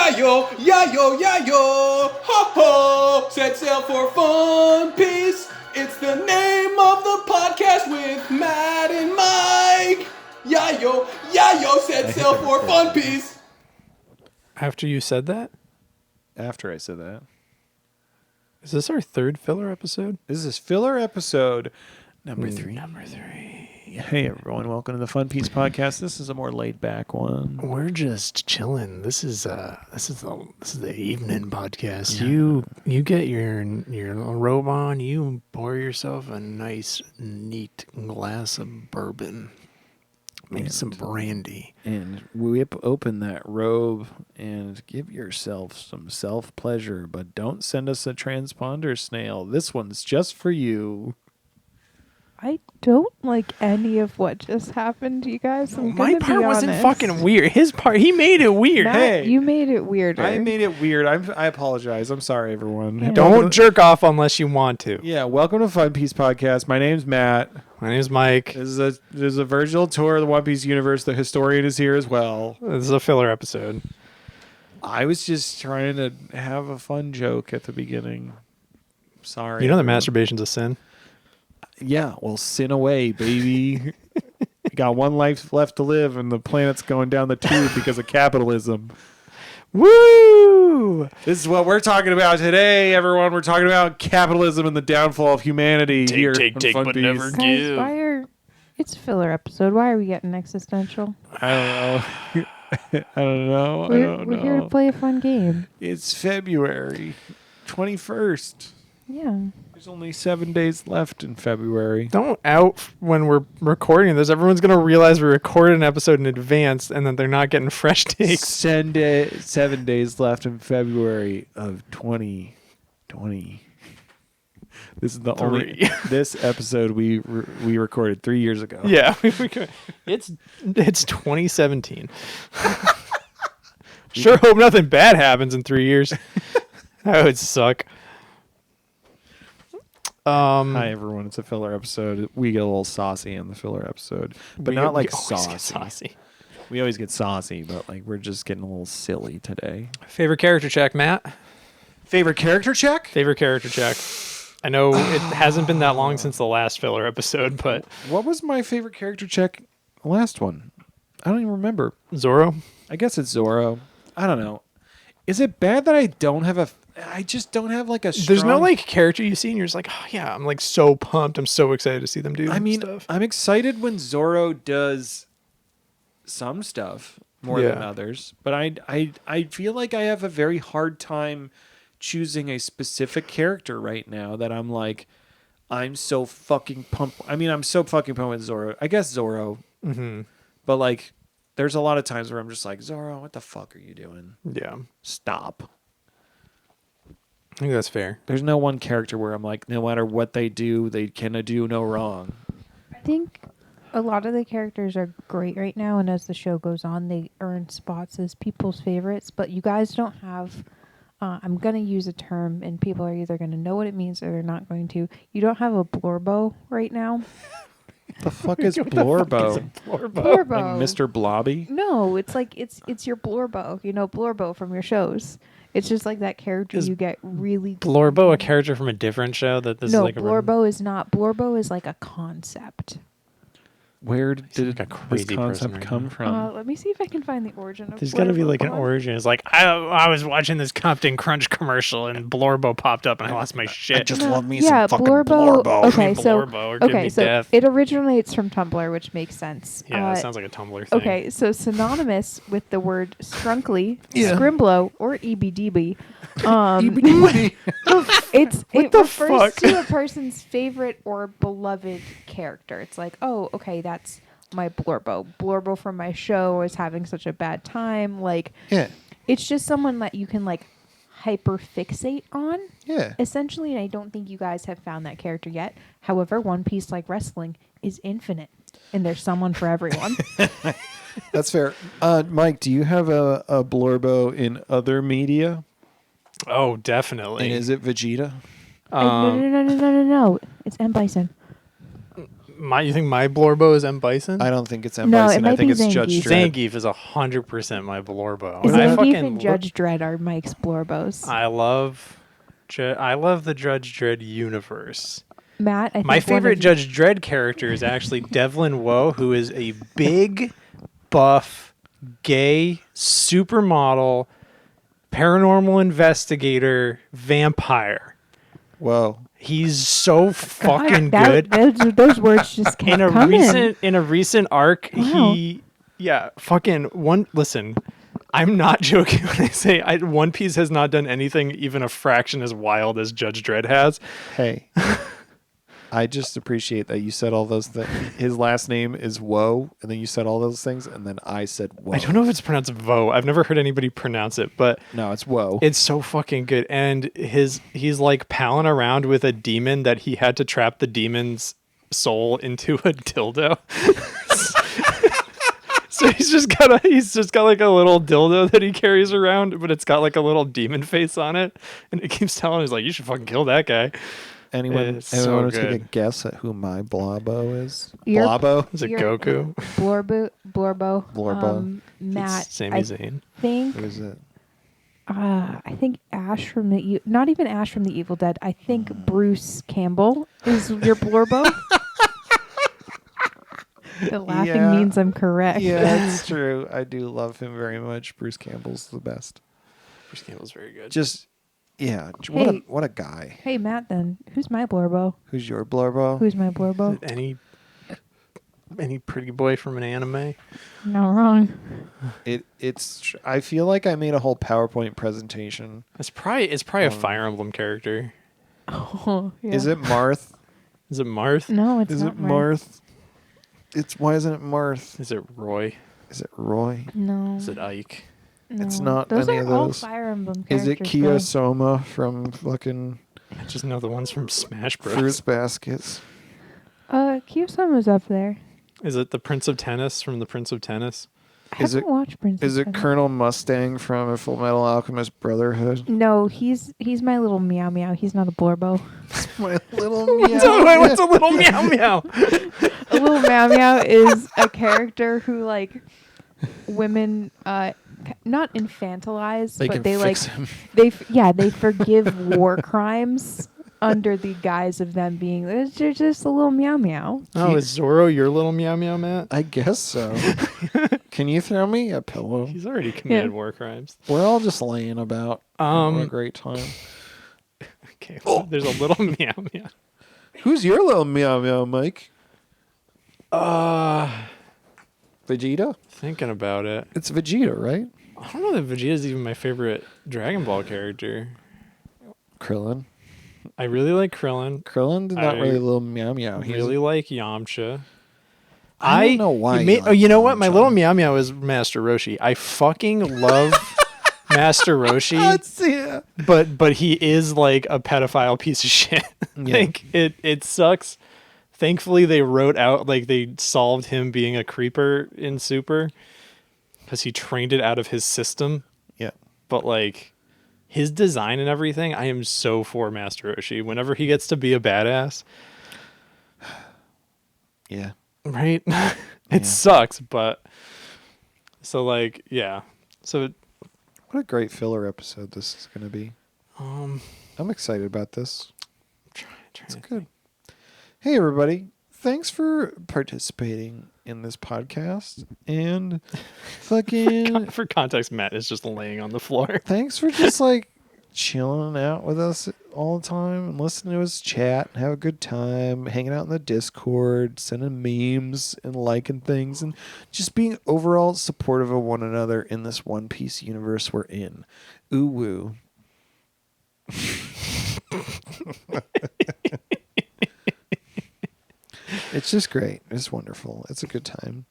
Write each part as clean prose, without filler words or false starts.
Yayo, yayo, yayo, ho ho, set sail for Fun Piece. It's the name of the podcast with Matt and Mike. Yayo, yayo, set sail for Fun Piece. After you said that? After I said that. Is this our third filler episode? This is filler episode Number three. Hey everyone, welcome to the Fun Piece podcast. This is a more laid back one. We're just chilling. This is the evening podcast. Yeah. You get your little robe on, you pour yourself a nice neat glass of bourbon. Maybe some brandy. And whip open that robe and give yourself some self-pleasure, but don't send us a transponder snail. This one's just for you. I don't like any of what just happened, you guys. My part wasn't fucking weird. His part, he made it weird. Matt, Hey. you made it weirder. I made it weird. I apologize. I'm sorry, everyone. Yeah. Don't jerk off unless you want to. Yeah, welcome to Fun Piece podcast. My name's Matt. My name's Mike. This is a virtual tour of the One Piece universe. The historian is here as well. This is a filler episode. I was just trying to have a fun joke at the beginning. Sorry. You know that everyone. masturbation's a sin? Yeah, well, sin away, baby. We got one life left to live, and the planet's going down the tube because of capitalism. Woo! This is what we're talking about today, everyone. We're talking about capitalism and the downfall of humanity here on Fun but Piece. never Guys, it's a filler episode. Why are we getting existential? I don't know. We're here to play a fun game. It's February 21st. Yeah. There's only 7 days left in February. Don't out when we're recording this. Everyone's going to realize we recorded an episode in advance and that they're not getting fresh takes. 7 days left in February of 2020. This is the only this episode we recorded 3 years ago. Yeah. It's 2017. Sure hope nothing bad happens in 3 years. That would suck. Hi everyone, it's a filler episode. We get a little saucy in the filler episode, but not like saucy. We always get saucy, but like we're just getting a little silly today. Favorite character check, Matt? Favorite character check? Favorite character check. I know it hasn't been that long since the last filler episode, but What was my favorite character check? The last one. I don't even remember. Zoro? I guess it's Zoro. I don't know. Is it bad that I just don't have like a strong... There's no like character you see and you're just like, oh yeah, I'm like so pumped. I'm so excited to see them do stuff. I'm excited when Zoro does some stuff more than others, but I feel like I have a very hard time choosing a specific character right now that I'm like, I'm so fucking pumped. I mean, I'm so fucking pumped with Zoro. I guess Zoro. Mm-hmm. But like, there's a lot of times where I'm just like, Zoro, what the fuck are you doing? Yeah. Stop. I think that's fair. There's no one character where I'm like, no matter what they do, they can do no wrong. I think a lot of the characters are great right now, and as the show goes on, they earn spots as people's favorites, but you guys don't have... I'm going to use a term, and people are either going to know what it means or they're not going to. You don't have a blorbo right now. The fuck is Blorbo? Blorbo. Like Mr. Blobby? No, it's like it's your blorbo. You know Blorbo from your shows. It's just like that character Is you get really... Blorbo a character from a different show that this No, is like Blorbo is not. Blorbo is like a concept. Where did like a this crazy person concept right come now. from? Let me see if I can find the origin of There's got to be like an Blorbo. origin. It's like, I was watching this Compton Crunch commercial and Blorbo popped up and I lost my shit. love me Yeah, Blorbo. Okay, Give me so Blorbo or give me death. it originates from Tumblr, which makes sense. Yeah, that sounds like a Tumblr thing. Okay, so synonymous with the word scrunkly, scrimblow, or EBDB. It the refers fuck? to a person's favorite or beloved character. It's like, oh, okay, that's my Blorbo. Blorbo from my show is having such a bad time. Like, it's just someone that you can like hyper fixate on. Yeah. Essentially, and I don't think you guys have found that character yet. However, One Piece, like wrestling, is infinite, and there's someone for everyone. That's fair. Mike, do you have a Blorbo in other media? Oh, definitely. And is it Vegeta? No. It's M. Bison. You think my Blorbo is M. Bison? I don't think it's M. No, it Bison. I might think be it's Judge Dredd. Zangief is 100% my Blorbo. Zangief I fucking and Judge Dredd are Mike's Blorbos. I love the Judge Dredd universe. Matt, I think My favorite Judge Dredd character is actually Devlin Woe, who is a big, buff, gay, supermodel, paranormal investigator, vampire. Whoa. He's so fucking good. Those words just can't come in a recent arc, Wow. Listen, I'm not joking when I say One Piece has not done anything even a fraction as wild as Judge Dredd has. Hey. I just appreciate that you said all those things. His last name is Woe, and then you said all those things, and then I said Woe. I don't know if it's pronounced Vo. I've never heard anybody pronounce it, but No, it's Woe. it's so fucking good. And he's like palling around with a demon that he had to trap the demon's soul into a dildo. So he's just got like a little dildo that he carries around, but it's got like a little demon face on it, and it keeps telling him, he's like, you should fucking kill that guy. Anyone It's so want to take a good. guess at who my Blobbo is? Your- Blobbo? Is it Your- Goku? Blorbo. Blorbo. Matt, It's Sami Zayn. think Who is it? I think Ash from the not even Ash from the Evil Dead. I think Bruce Campbell is your Blorbo. The laughing Yeah. means I'm correct. Yeah, that's true. I do love him very much. Bruce Campbell's the best. Bruce Campbell's very good. Just, yeah. Hey. What a guy. Hey Matt, then who's my Blorbo? Who's your Blorbo? Who's my Blorbo? Any pretty boy from an anime? Not wrong. I feel like I made a whole PowerPoint presentation. It's probably a Fire Emblem character. Oh, yeah. Is it Marth? Is it Marth? No, it's Is not it Marth? Why isn't it Marth? Is it Roy? Is it Roy? No, Is it Ike? no. It's not Those any are of all those. Fire Emblem Is characters. it Kiyosoma from fucking I just know the ones from Smash Bros. Fruit Baskets? Kiyosoma's up there. Is it the Prince of Tennis from the Prince of Tennis? I Is haven't watched Princess. Is it Tennis. Colonel Mustang from a Full Metal Alchemist Brotherhood? No, he's my little meow meow. He's not a Blorbo. My little meow. What's a little meow meow? A little meow meow is a character who like women not infantilize, They but can they like fix him. they forgive war crimes under the guise of them being they're just a little meow meow. Oh, is Zorro your little meow meow, Matt? I guess so. Can you throw me a pillow? He's already committed Yeah. war crimes. We're all just laying about. Having a great time. Okay, well, there's a little meow meow. Who's your little meow meow, Mike? Vegeta? Thinking about it. It's Vegeta, right? I don't know that Vegeta's even my favorite Dragon Ball character. Krillin. I really like Krillin. Krillin did not I really little meow meow. I really like Yamcha. I don't know why. You know what? My little meow meow is Master Roshi. I fucking love Master Roshi, yeah. but he is like a pedophile piece of shit. Like it sucks. Thankfully, they wrote out like they solved him being a creeper in Super because he trained it out of his system. Yeah. But like his design and everything, I am so for Master Roshi. Whenever he gets to be a badass, Yeah. right? It sucks, but so like yeah. So What a great filler episode this is going to be. I'm excited about this. It's good. Hey, everybody. Thanks for participating in this podcast. And fucking For context, Matt is just laying on the floor. thanks for just like chilling out with us all the time and listening to us chat and have a good time, hanging out in the Discord, sending memes and liking things, and just being overall supportive of one another in this One Piece universe we're in. Ooh woo. It's just great. It's wonderful. It's a good time.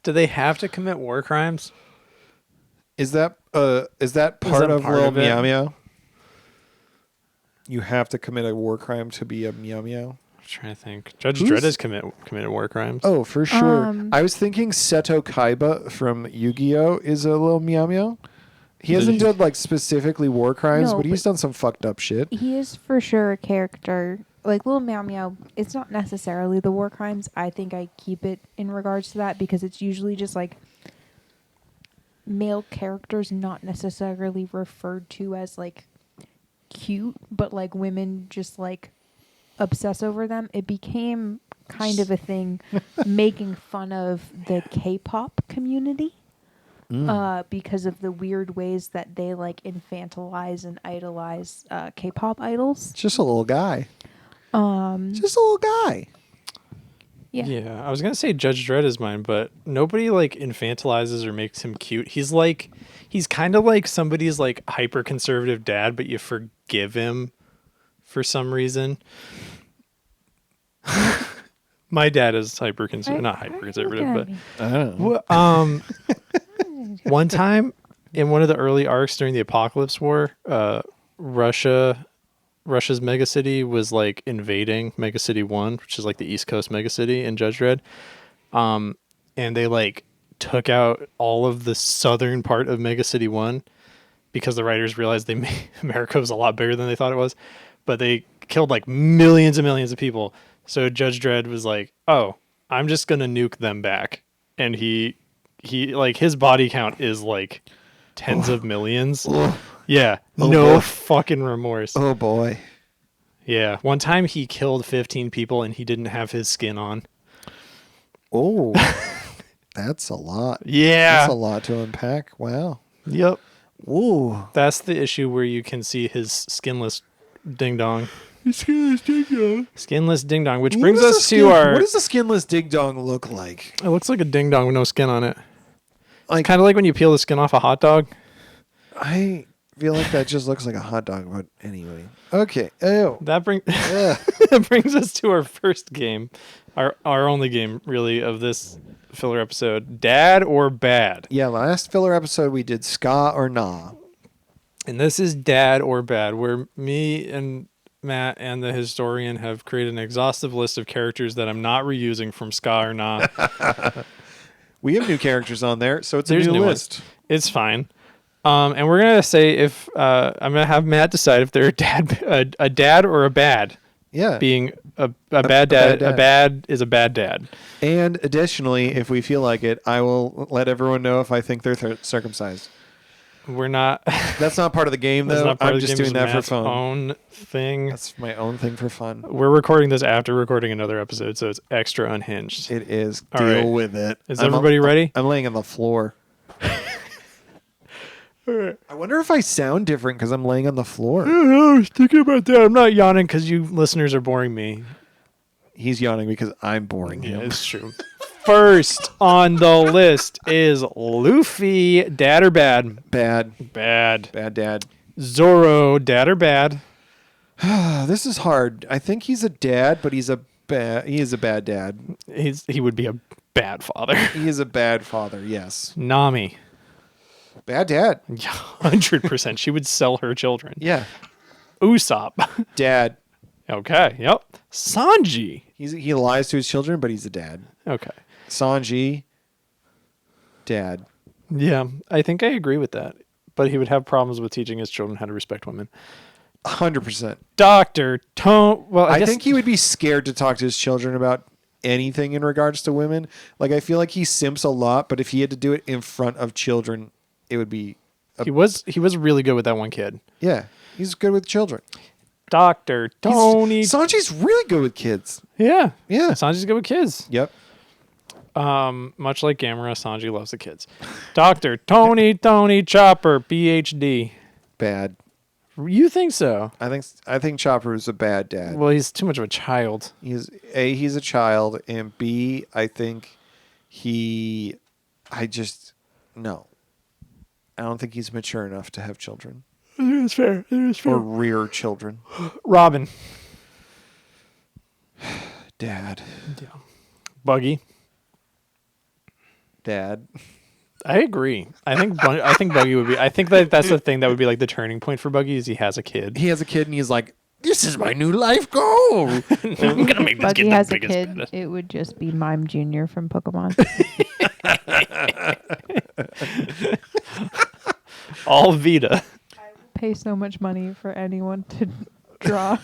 Do they have to commit war crimes? Is that part that of part Little of it? Meow Meow? You have to commit a war crime to be a Meow Meow? I'm trying to think. Judge Who's- Dredd has committed war crimes. Oh, for sure. Um, I was thinking Seto Kaiba from Yu-Gi-Oh! Is a little Meow Meow. He Did hasn't he? done like specifically war crimes, No, but he's but- done some fucked up shit. He is for sure a character like Little Meow Meow, it's not necessarily the war crimes. I think I keep it in regards to that because it's usually just like male characters not necessarily referred to as like cute, but like women just like obsess over them. It became kind of a thing making fun of the K-pop community because of the weird ways that they like infantilize and idolize K-pop idols. Just a little guy. Just a little guy. Yeah. Yeah, I was gonna say Judge Dredd is mine, but nobody like infantilizes or makes him cute. He's kind of like somebody's like hyper conservative dad, but you forgive him for some reason. My dad is hyper conservative, not hyper conservative, but I don't know. one time in one of the early arcs during the Apocalypse War, Russia's megacity was like invading Megacity 1, which is like the East Coast megacity in Judge Dredd. And they like took out all of the southern part of Megacity 1 because the writers realized America was a lot bigger than they thought it was. But they killed like millions and millions of people. So Judge Dredd was like, "Oh, I'm just going to nuke them back." And he like his body count is like tens of millions. Yeah, no fucking remorse. Oh boy. Yeah, one time he killed 15 people and he didn't have his skin on. Oh, that's a lot. Yeah. That's a lot to unpack. Wow. Yep. Ooh. That's the issue where you can see his skinless ding dong. Skinless ding dong, which brings us to our. What does the skinless ding dong look like? It looks like a ding dong with no skin on it. Like kind of like when you peel the skin off a hot dog. I feel like that just looks like a hot dog, but anyway. Okay. Ew. That brings us to our first game, our only game really of this filler episode. Dad or bad? Yeah, last filler episode we did ska or nah. And this is dad or bad, where me and Matt and the historian have created an exhaustive list of characters that I'm not reusing from ska or nah. We have new characters on there, so it's There's a new new list. It's fine. And we're gonna say if I'm gonna have Matt decide if they're a dad or a bad. Yeah. Being a bad dad. A bad is a bad dad. And additionally, if we feel like it, I will let everyone know if I think they're circumcised. We're not. That's not part of the game, That's though. not part I'm of the just game, doing it's that for Matt's fun. Own thing. That's my own thing for fun. We're recording this after recording another episode, so it's extra unhinged. It is. All Deal right. with it. Is everybody ready? I'm laying on the floor. I wonder if I sound different because I'm laying on the floor. I was thinking about that. I'm not yawning because you listeners are boring me. He's yawning because I'm boring him. Yeah, it's true. First on the list is Luffy, dad or bad? Bad. Bad. Bad dad. Zoro, dad or bad? This is hard. I think he's a dad, but he is a bad dad. He would be a bad father. He is a bad father, yes. Nami, Bad dad. 100%. She would sell her children. Yeah. Usopp. Dad. Okay. Yep. Sanji. He lies to his children, but he's a dad. Okay. Sanji. Dad. Yeah, I think I agree with that. But he would have problems with teaching his children how to respect women. 100%. Dr. Tone. Well, I guess think he would be scared to talk to his children about anything in regards to women. Like, I feel like he simps a lot, but if he had to do it in front of children, it would be... he was really good with that one kid. Yeah, he's good with children. Dr. Tony. Sanji's really good with kids. Yeah. Yeah. Sanji's good with kids. Yep. Much like Gamera, Sanji loves the kids. Dr. Tony Chopper, PhD. Bad. You think so? I think Chopper is a bad dad. Well, he's too much of a child. He's a child, and B, I think no. I don't think he's mature enough to have children. It's fair. Or rear children. Robin. Dad. Yeah. Buggy. Dad. I agree. I think Buggy would be. I think that's the thing that would be like the turning point for Buggy is he has a kid. He has a kid, and he's like, "This is my new life goal." I'm gonna make this Buggy kid has the a biggest kid. bad. It would just be Mime Jr. from Pokemon. All Vita. Pay so much money for anyone to draw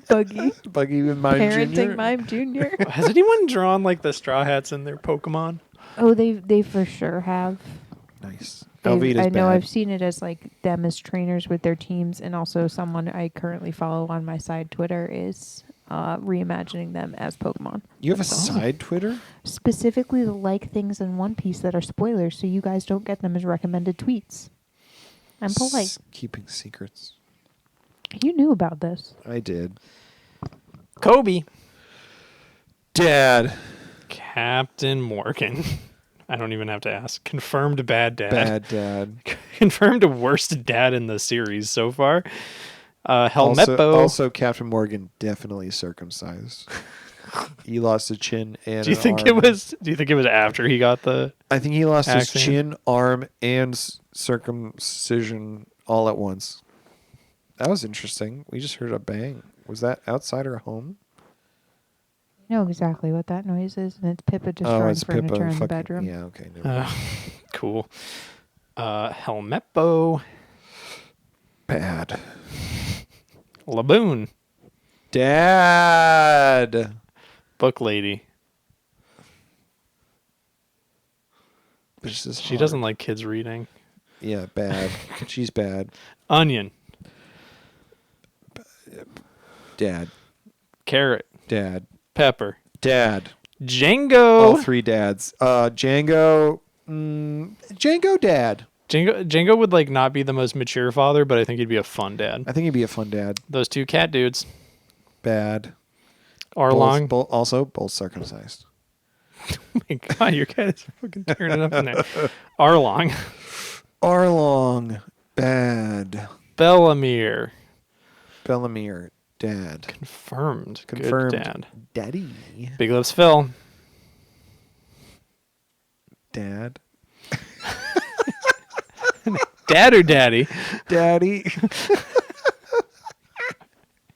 Buggy Buggy with Mime parenting Jr. Mime Junior. Has anyone drawn like the Straw Hats in their Pokemon? Oh, they for sure have. Nice. They've- Velveeta's I know bad. I've seen it as like them as trainers with their teams, and also someone I currently follow on my side Twitter is reimagining them as Pokemon. You have a side Twitter? Specifically to like things in One Piece that are spoilers, so you guys don't get them as recommended tweets. I'm polite. Keeping secrets. You knew about this. I did. Kobe. Dad. Captain Morgan. I don't even have to ask. Confirmed bad dad. Bad dad. Confirmed worst dad in the series so far. Helmeppo. Also, Captain Morgan definitely circumcised. He lost a chin and do you an think arm. it was? Do you think it was after he got the? I think he lost his Accent. chin, arm, and circumcision all at once. That was interesting. We just heard a bang. Was that outside our home? I know exactly what that noise is, and it's Pippa destroying furniture in the bedroom. Yeah, okay. Never mind. Cool. Helmeppo. Bad. Laboon. Dad. Book lady. This is She hard. doesn't like kids reading. Yeah, bad. She's bad. Onion. Dad. Carrot. Dad. Pepper. Dad. Django. All three dads. Django. Django dad. Django would like not be the most mature father, but I think he'd be a fun dad. I think he'd be a fun dad. Those two cat dudes. Bad. Arlong. Also, both circumcised. Oh my god, your cat is fucking turning up in there. Arlong. Arlong. Bad. Bellamere. Bellamere. Dad. Confirmed. Confirmed. Good dad. Daddy. Big Lips Phil. Dad. Dad or daddy? Daddy.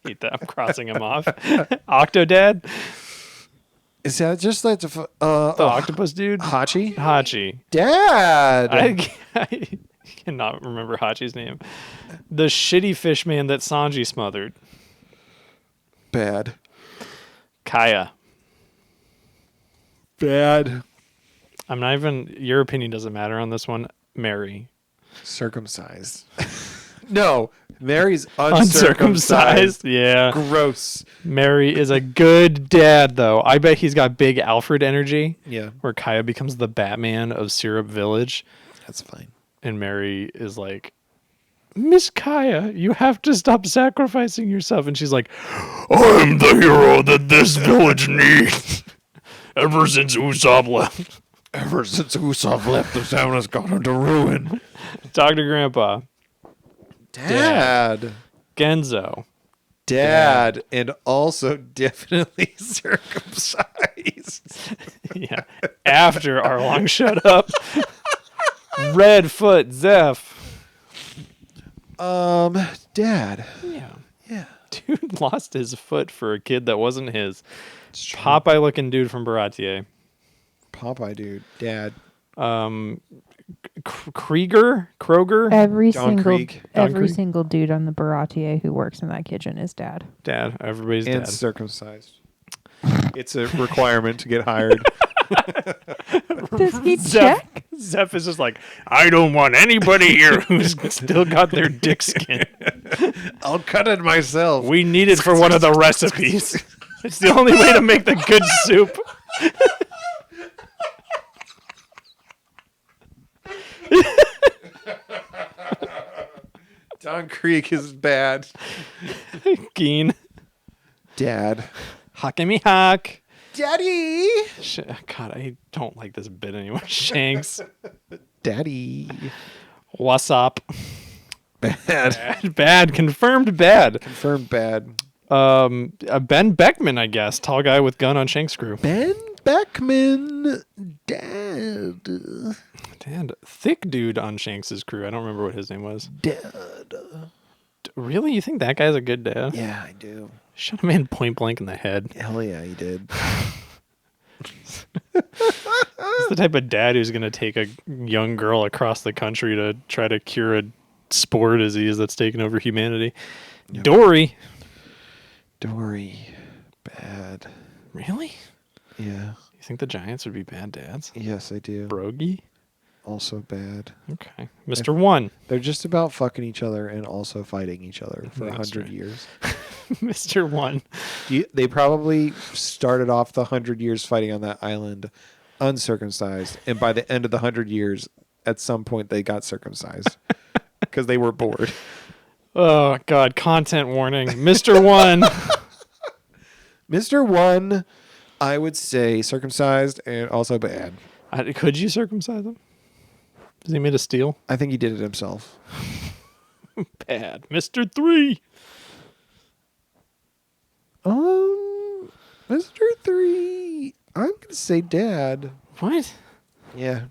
Hate that. I'm crossing him off. Octodad. Is that just like the The octopus dude. Hachi? Hachi. Dad. I cannot remember Hachi's name. The shitty fish man that Sanji smothered. Bad. Kaya. Bad. I'm not even. Your opinion doesn't matter on this one. Mary. Circumcised. No, Mary's Uncircumcised. Yeah. Gross. Mary is a good dad, though. I bet he's got big Alfred energy. Yeah, Where Kaya becomes the Batman of Syrup Village. that's fine. And Mary is like, Miss Kaya, you have to stop sacrificing yourself. And she's like, I'm the hero that this village needs. Ever since Usopp left. Ever since Usopp left, the town has gone into ruin. Talk to Grandpa. Dad. Genzo. Dad. And also definitely circumcised. Yeah. After Arlong shut up. Redfoot Zeph. Dad. Yeah. Yeah. Dude lost his foot for a kid that wasn't his. It's true. Popeye looking dude from Baratier. Popeye, dude. Dad. Kroger. Every Don single Krieg. every Krieg. single dude on the Baratier who works in that kitchen is dad. Dad. Everybody's And dad. circumcised. It's a requirement to get hired. Does he Zeph, check? Zeph is just like, I don't want anybody here who's still got their dick skin. I'll cut it myself. We need it for one of the recipes. It's the only way to make the good soup. Don Creek is bad. Geen. Dad. Hakemi Hak. Daddy. God, I don't like this bit anymore. Shanks. Daddy. What's up? Bad. Bad. Confirmed bad. Confirmed bad. Ben Beckman, I guess. Tall guy with gun on Shanks' crew. Ben Beckman. Dad. Dad. Thick dude on Shanks' crew. I don't remember what his name was. Dad. Really? You think that guy's a good dad? Yeah, I do. Shot a man point blank in the head. Hell yeah, he did. He's the type of dad who's going to take a young girl across the country to try to cure a spore disease that's taken over humanity. Yep. Dory. story. Bad. Really? Yeah. You think the Giants would be bad dads? Yes, I do. Brogy? Also bad. Okay. Mr. One. They're just about fucking each other and also fighting each other for That's 100 right. years. Mr. One. They probably started off the 100 years fighting on that island uncircumcised, and by the end of the 100 years, at some point they got circumcised because they were bored. Oh, God. Content warning. Mr. One. Mr. One, I would say circumcised and also bad. Could you circumcise him? Is he made of steel? I think he did it himself. Bad. Mr. Three. Mr. Three, I'm gonna say dad. What? Yeah,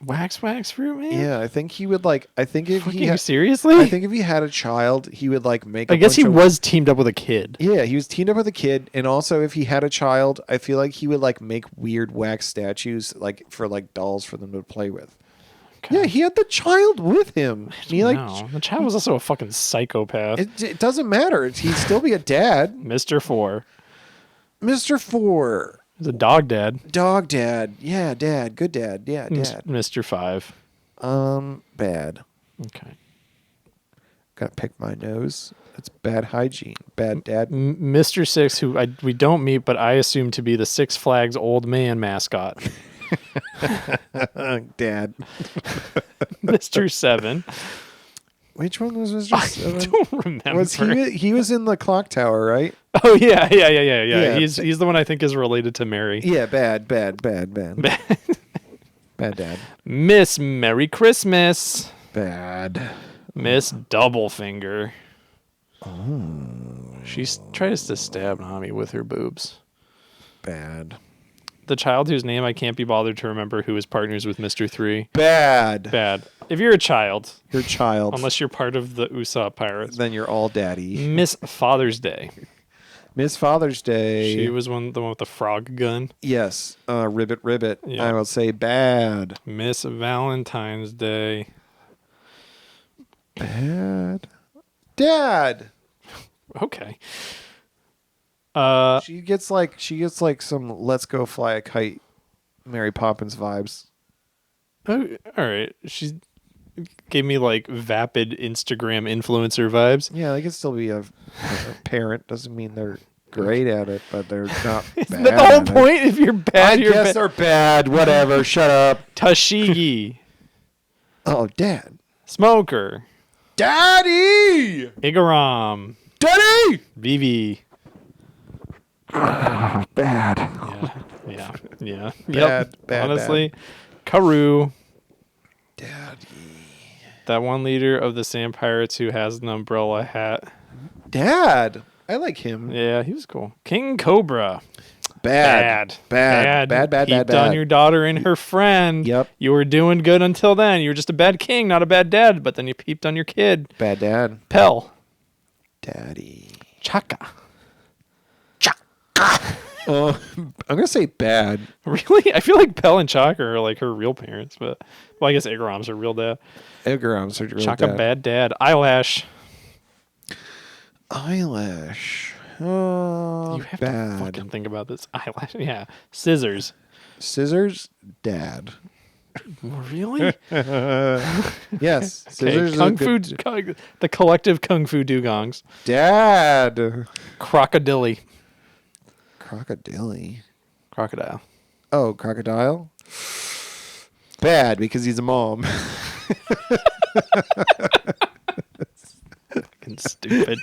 Wax fruit, man? yeah. I think he would like. I think if Fucking he seriously? I think if he had a child, he would like make. I guess he was teamed up with a kid. Yeah, he was teamed up with a kid, and also if he had a child, I feel like he would like make weird wax statues, like for like dolls for them to play with. Okay. Yeah, he had the child with him. He like No, the child was also a fucking psychopath. it doesn't matter. He'd still be a dad. Mr. Four. Mr. Four, He's a dog dad. dog dad. Yeah, dad. Good dad. Yeah, dad. Mr. Five. Bad. Okay. Gotta pick my nose. That's bad hygiene. Bad dad. Mr. Six, who we don't meet, but I assume to be the Six Flags old man mascot. Dad. Mr. Seven. Which one was Mr. I Seven? don't remember. Was he was in the clock tower, right? Oh yeah. Yeah. He's the one I think is related to Mary. Yeah, bad. Bad dad. Miss Merry Christmas. Bad. Miss Doublefinger. Oh. She tries to stab Nami with her boobs. Bad. The child whose name I can't be bothered to remember, who is partners with Mr. Three. Bad. Bad. If you're a child, Your child. unless you're part of the Usopp Pirates. Then you're all daddy. Miss Father's Day. Miss Father's Day. She was the one with the frog gun. Yes. Ribbit. Yeah. I will say bad. Miss Valentine's Day. Bad. Dad. Okay. She gets like some "Let's Go Fly a Kite" Mary Poppins vibes. Oh, all right. She gave me like vapid Instagram influencer vibes. Yeah, they can still be a parent. Doesn't mean they're great at it, but they're not bad. Isn't that the whole at it. point? If you're bad, I you're guess bad. they're bad. Whatever. Shut up. Tashigi. Oh, Dad. Smoker. Daddy. Igaram. Daddy. Vivi. Bad. Yeah. Bad, bad, Honestly, Karu. Daddy. That one leader of the Sand Pirates who has an umbrella hat. Dad. I like him. Yeah, he was cool. King Cobra. Bad. Peeped on your daughter and her friend. Yep. You were doing good until then. You were just a bad king, not a bad dad. But then you peeped on your kid. Bad dad. Pell. Daddy. Chaka. I'm gonna say bad. Really? I feel like Pell and Chaka are like her real parents, but well, I guess Igaram's her real dad. Igaram's her real Chaka dad. bad dad. Eyelash. Eyelash. Oh, You have bad. to fucking think about this. Eyelash. Yeah. Scissors. Scissors. Dad. Really? Yes. Okay. Scissors. is a Kung Fu. good- The collective Kung Fu dugongs. Dad. Crocodile. Crocodile. Crocodile. Oh, crocodile. Bad because he's a mom. Fucking stupid.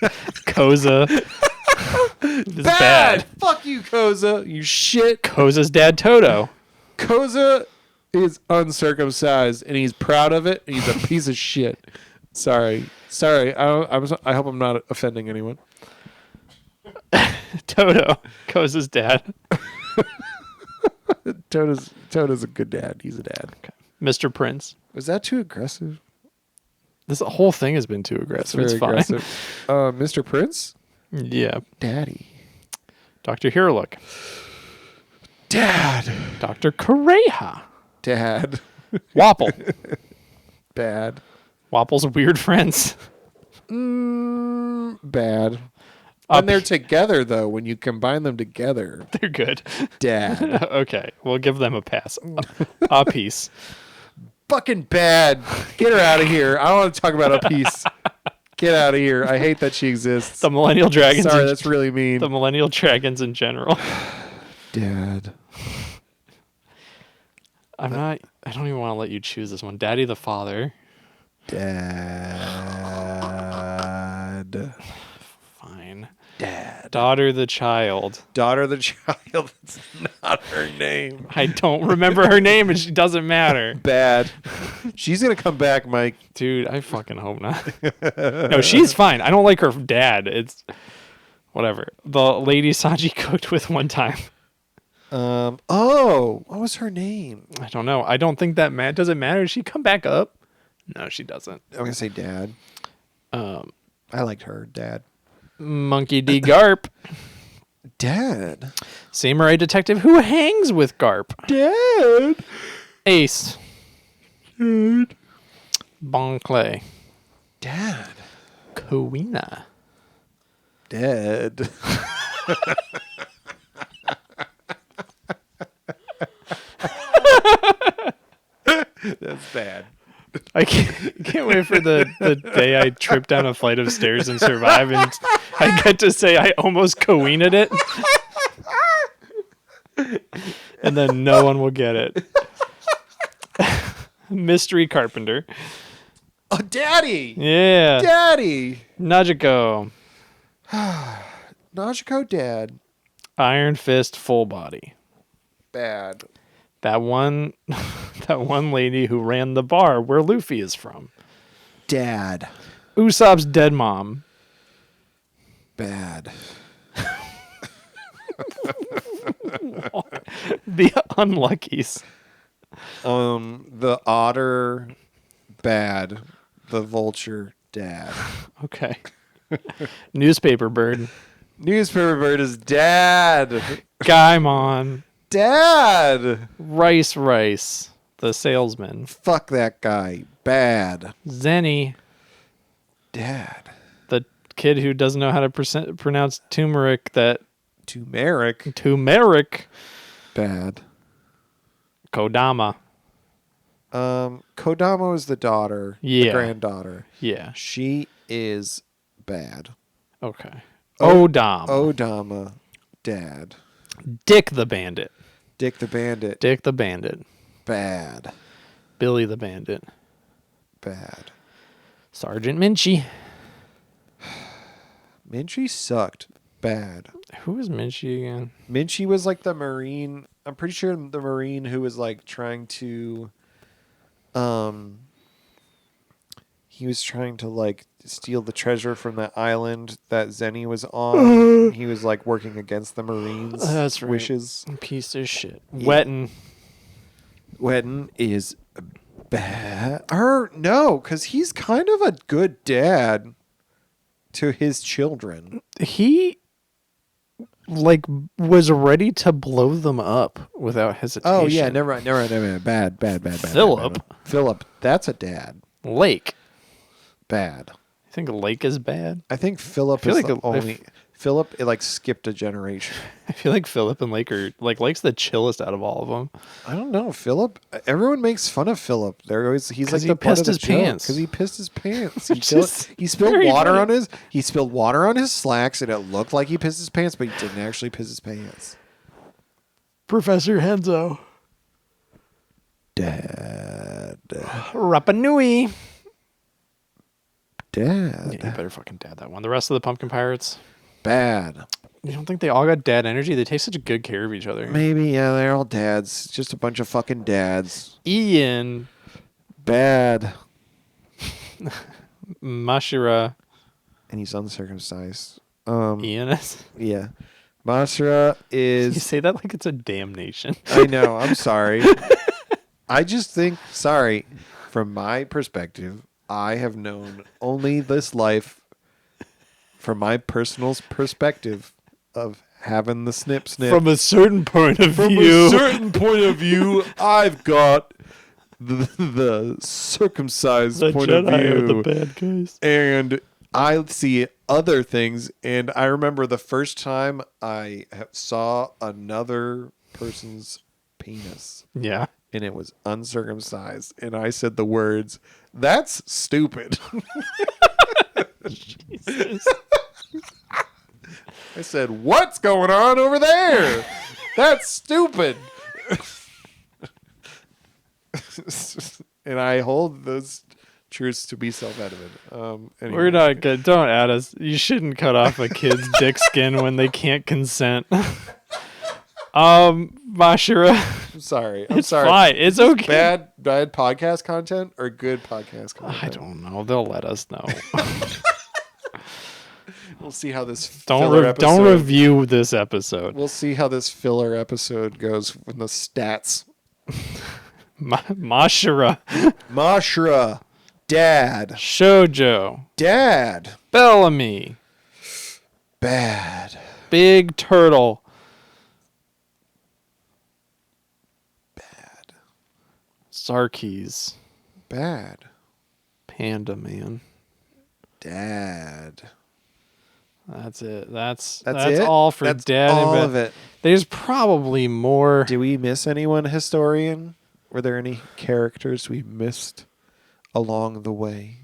Koza. This is Bad. bad. Fuck you, Koza. You shit. Koza's dad Toto. Koza is uncircumcised and he's proud of it. And he's a piece of shit. Sorry. I hope I'm not offending anyone. Toto. Koza's dad. Toto's a good dad. He's a dad. Mr. Prince. Was that too aggressive? This whole thing has been too aggressive. It's fine. Mr. Prince? Yeah. Daddy. Dr. Hirlook. Dad. Dr. Kareha. Dad. Wapple. Bad. Wapple's weird friends. Bad. When they're together, though, when you combine them together, They're good. dad. Okay, we'll give them a pass. A piece. Fucking bad. Get her out of here. I don't want to talk about a piece. Get out of here. I hate that she exists. The millennial dragons. Sorry, that's really mean. The millennial dragons in general. Dad. I don't even want to let you choose this one. Daddy the father. Dad. Fine. Dad. Daughter the child. Daughter the child. That's not her name. I don't remember her name and she doesn't matter. Bad. She's going to come back, Mike. Dude, I fucking hope not. No, she's fine. I don't like her dad. It's whatever. The lady Sanji cooked with one time. What was her name? I don't know. I don't think that does it matter. Does she come back up? No, she doesn't. I'm going to say Dad. I liked her, Dad. Monkey D. Garp. Dad. Samurai detective who hangs with Garp. Dad. Ace. Dad. Bon Clay. Dad. Kowina. Dad. That's bad. I can't wait for the day I trip down a flight of stairs and survive and I get to say I almost Kowina'd it. And then no one will get it. Mystery Carpenter. Oh, Daddy. Yeah. Daddy. Najiko. Najiko, Dad. Iron Fist full body. Bad. That one lady who ran the bar where Luffy is from. Dad. Usopp's dead mom. Bad. The Unluckies. The otter, bad. The vulture, Dad. Okay. Newspaper bird. Newspaper bird is Dad. Gaimon. Dad. Rice, the salesman. Fuck that guy. Bad. Zenny, Dad. the kid who doesn't know how to pronounce turmeric. Turmeric. Bad. Kodama. Kodama is the daughter. Yeah. The granddaughter. Yeah. She is bad. Okay. Odama. Odama. Dad. Dick the bandit. Dick the bandit. Dick the bandit. Bad. Billy the bandit. Bad. Sergeant Minchie. Minchie sucked. Bad. Who is Minchie again? Minchie was like the Marine. I'm pretty sure the Marine who was like trying to, he was trying to like steal the treasure from that island that Zenny was on. He was like working against the Marines. That's right. Wishes. Piece of shit. Yeah. Wetton is bad. No, because he's kind of a good dad to his children. He like was ready to blow them up without hesitation. Oh yeah, never mind. Bad. Philip, that's a dad. Lake. Bad. You think Lake is bad? I think Philip feel is like the only. Philip, it like skipped a generation. I feel like Philip and Lake are like Lake's the chillest out of all of them. I don't know, Philip. Everyone makes fun of Philip. They're always he's like he the butt of pissed the his joke pants. because he pissed his pants. He spilled very water funny. on his. He spilled water on his slacks, and it looked like he pissed his pants, but he didn't actually piss his pants. Professor Henzo. Dad. Rapa Nui. Dad. Yeah, you better fucking dad that one. The rest of the Pumpkin Pirates. Bad. You don't think they all got dad energy? They take such good care of each other. Maybe, yeah, they're all dads. Just a bunch of fucking dads. Ian. Bad. Mashira. And he's uncircumcised. Ian is? Yeah. Mashira You is... say that like it's a damnation. I know, I'm sorry. I just think, sorry, from my perspective, I have known only this life from my personal perspective of having the snip. From a certain point of From view. a certain point of view, I've got the circumcised The point Jedi of view. are the bad guys. And I see other things. And I remember the first time I saw another person's penis, Yeah. and it was uncircumcised, and I said the words, "That's stupid." Jesus. I said, "What's going on over there? That's stupid." And I hold those truths to be self-evident. Anyway. We're not good. Don't add us. You shouldn't cut off a kid's dick skin when they can't consent. Mashira. I'm sorry. I'm It's sorry. fine. It's okay. Bad podcast content or good podcast content? I don't know. They'll let us know. We'll see how this filler Don't episode. review this episode. We'll see how this filler episode goes in the stats. Mashira. Mashra, Dad, Shoujo. Dad, Bellamy. bad, Big Turtle. bad, Sarkis. bad, Panda Man. Dad. That's it. That's it? all for That's Dad all and of it. There's probably more. Do we miss anyone, historian? Were there any characters we missed along the way?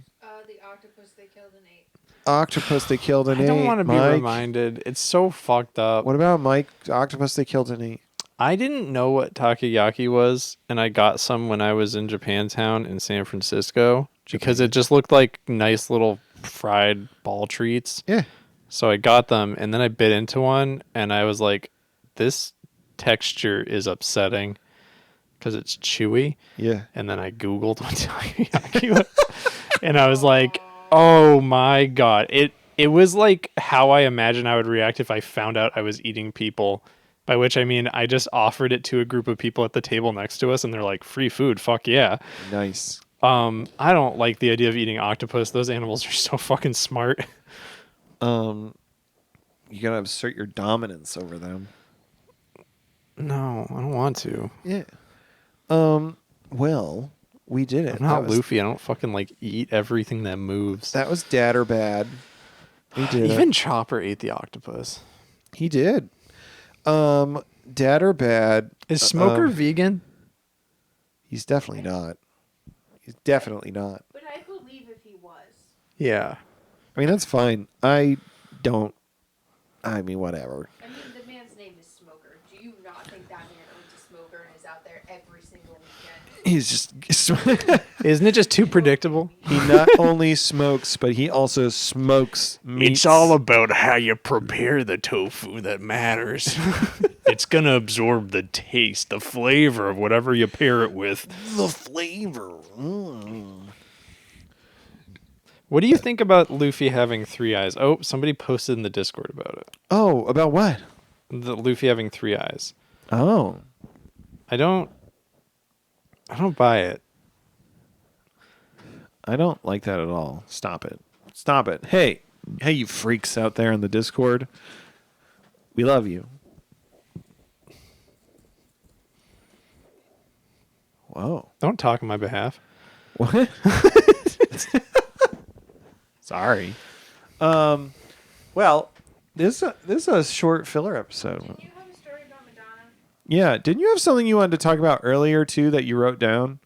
The octopus they killed and ate. Octopus they killed and I ate. don't want to be Mike? reminded. It's so fucked up. What about Mike? Octopus they killed and ate. I didn't know what takoyaki was, and I got some when I was in Japantown in San Francisco because it just looked like nice little fried ball treats. Yeah. So I got them, and then I bit into one, and I was like, this texture is upsetting because it's chewy. Yeah. And then I Googled what takoyaki was, and I was like, oh my God. It was like how I imagine I would react if I found out I was eating people, by which I mean I just offered it to a group of people at the table next to us, and they're like, free food, fuck yeah. Nice. I don't like the idea of eating octopus. Those animals are so fucking smart. You gotta assert your dominance over them. No, I don't want to. Yeah. Well, we did it. I'm not That was- Luffy. I don't fucking like eat everything that moves. That was Dad or bad. He did. Even Chopper ate the octopus. He did. Dad or bad. Is Smoker vegan? He's definitely not. He's definitely not. But I believe if he was. Yeah. I mean, that's fine. I mean, whatever. I mean, the man's name is Smoker. Do you not think that man owns a smoker and is out there every single weekend? He's just. Isn't it just too predictable? He not only smokes, but he also smokes meats. It's all about how you prepare the tofu that matters. It's going to absorb the taste, the flavor of whatever you pair it with. the flavor. What do you think about Luffy having 3 eyes? Oh, somebody posted in the Discord about it. Oh, about what? The Luffy having 3 eyes. Oh. I don't buy it. I don't like that at all. Stop it. Stop it. Hey, you freaks out there in the Discord. We love you. Whoa. Don't talk on my behalf. What? Sorry. Well, this is a short filler episode. Did you have a story about Madonna? Yeah. Didn't you have something you wanted to talk about earlier too that you wrote down?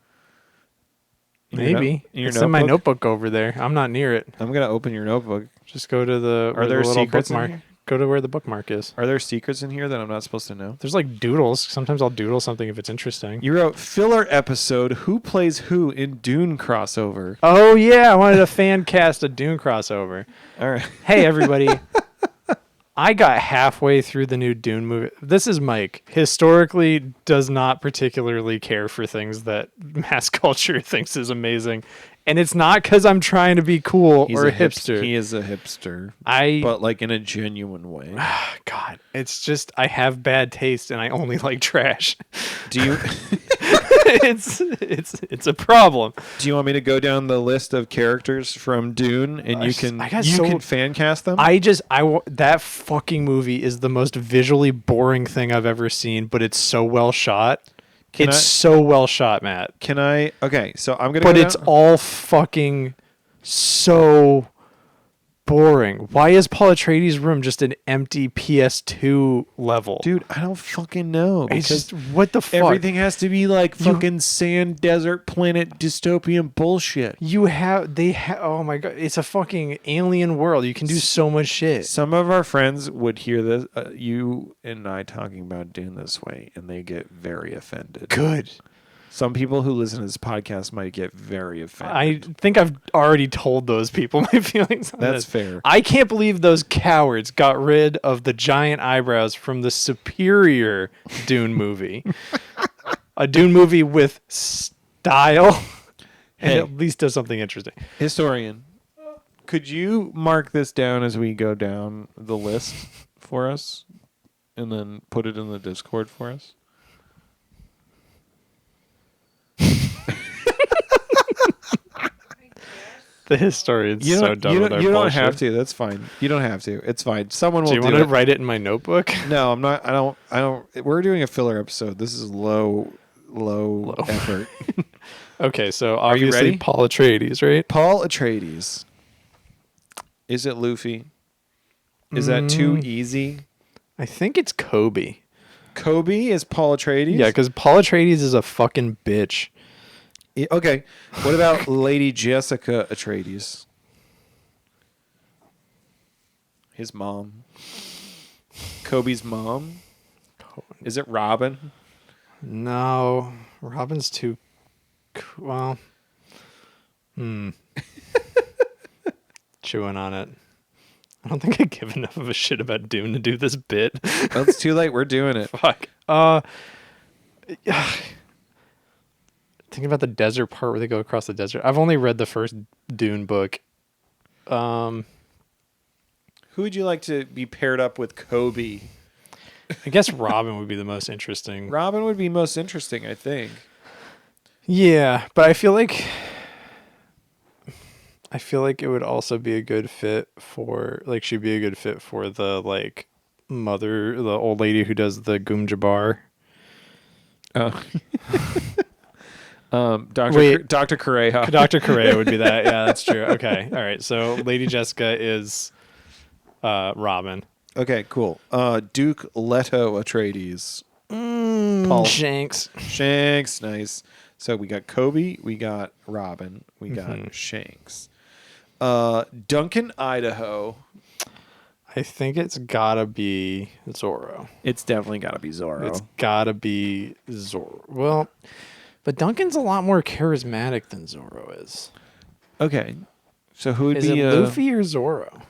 In your Maybe. note- in your It's in my notebook? notebook over there. I'm not near it. I'm gonna open your notebook. Just go to the Are where there the little secrets in bookmark. here? Go to where the bookmark is. Are there secrets in here that I'm not supposed to know? There's like doodles. Sometimes I'll doodle something if it's interesting. You wrote filler episode. Who plays who in Dune crossover? Oh yeah, I wanted a fan cast a Dune crossover. All right. Hey everybody. I got halfway through the new Dune movie. This is Mike. Historically does not particularly care for things that mass culture thinks is amazing. And it's not because I'm trying to be cool or a hipster. He is a hipster, I but like in a genuine way. God, it's just I have bad taste and I only like trash. Do you it's a problem. do you want me to go down the list of characters from Dune and you can fan cast them? That fucking movie is the most visually boring thing I've ever seen, but it's so well shot. It's so well shot, Matt. Can I? Okay, so I'm gonna. But it's all fucking so boring. Why is Paul Atreides' room just an empty PS2 level? Dude, I don't fucking know. It's Because just, what the fuck? everything has to be like fucking sand, desert, planet, dystopian bullshit. Oh my god, it's a fucking alien world. You can do so much shit. Some of our friends would hear this, you and I talking about Dune this way, and they get very offended. Good. Some people who listen to this podcast might get very offended. I think I've already told those people my feelings on That's this. fair. I can't believe those cowards got rid of the giant eyebrows from the superior Dune movie. A Dune movie with style. And Hey. at least does something interesting. Historian, could you mark this down as we go down the list for us and then put it in the Discord for us? The historian's You so don't, done you with don't, our you don't bullshit. have to. That's fine. You don't have to. It's fine. Someone will Do you do want to it. write it in my notebook? No, I'm not. I don't. We're doing a filler episode. This is low effort. Okay, so you obviously ready? Paul Atreides, right? Paul Atreides. Is it Luffy? Is that too easy? I think it's Kobe. Kobe is Paul Atreides? Yeah, because Paul Atreides is a fucking bitch. Okay. What about Lady Jessica Atreides? His mom. Kobe's mom? Is it Robin? No, Robin's too. Well, chewing on it. I don't think I give enough of a shit about Dune to do this bit. Well, it's too late. We're doing it. Fuck. Thinking about the desert part where they go across the desert. I've only read the first Dune book. Who would you like to be paired up with Kobe? I guess Robin would be the most interesting. Robin would be most interesting, I think. Yeah, but I feel like it would also be a good fit for, like, she'd be a good fit for the, like, mother, the old lady who does the Goom Jabbar. Oh. Wait. Dr. Correa. Dr. Correa would be that. Yeah, that's true. Okay. All right. So Lady Jessica is Robin. Okay, cool. Duke Leto Atreides. Paul Shanks. Shanks, nice. So we got Kobe, we got Robin, we got Shanks. Duncan, Idaho. I think it's gotta be Zorro. It's definitely got to be Zorro. It's gotta be Zorro. Well, but Duncan's a lot more charismatic than Zorro is. Okay, so who would Is be it Luffy or Zorro?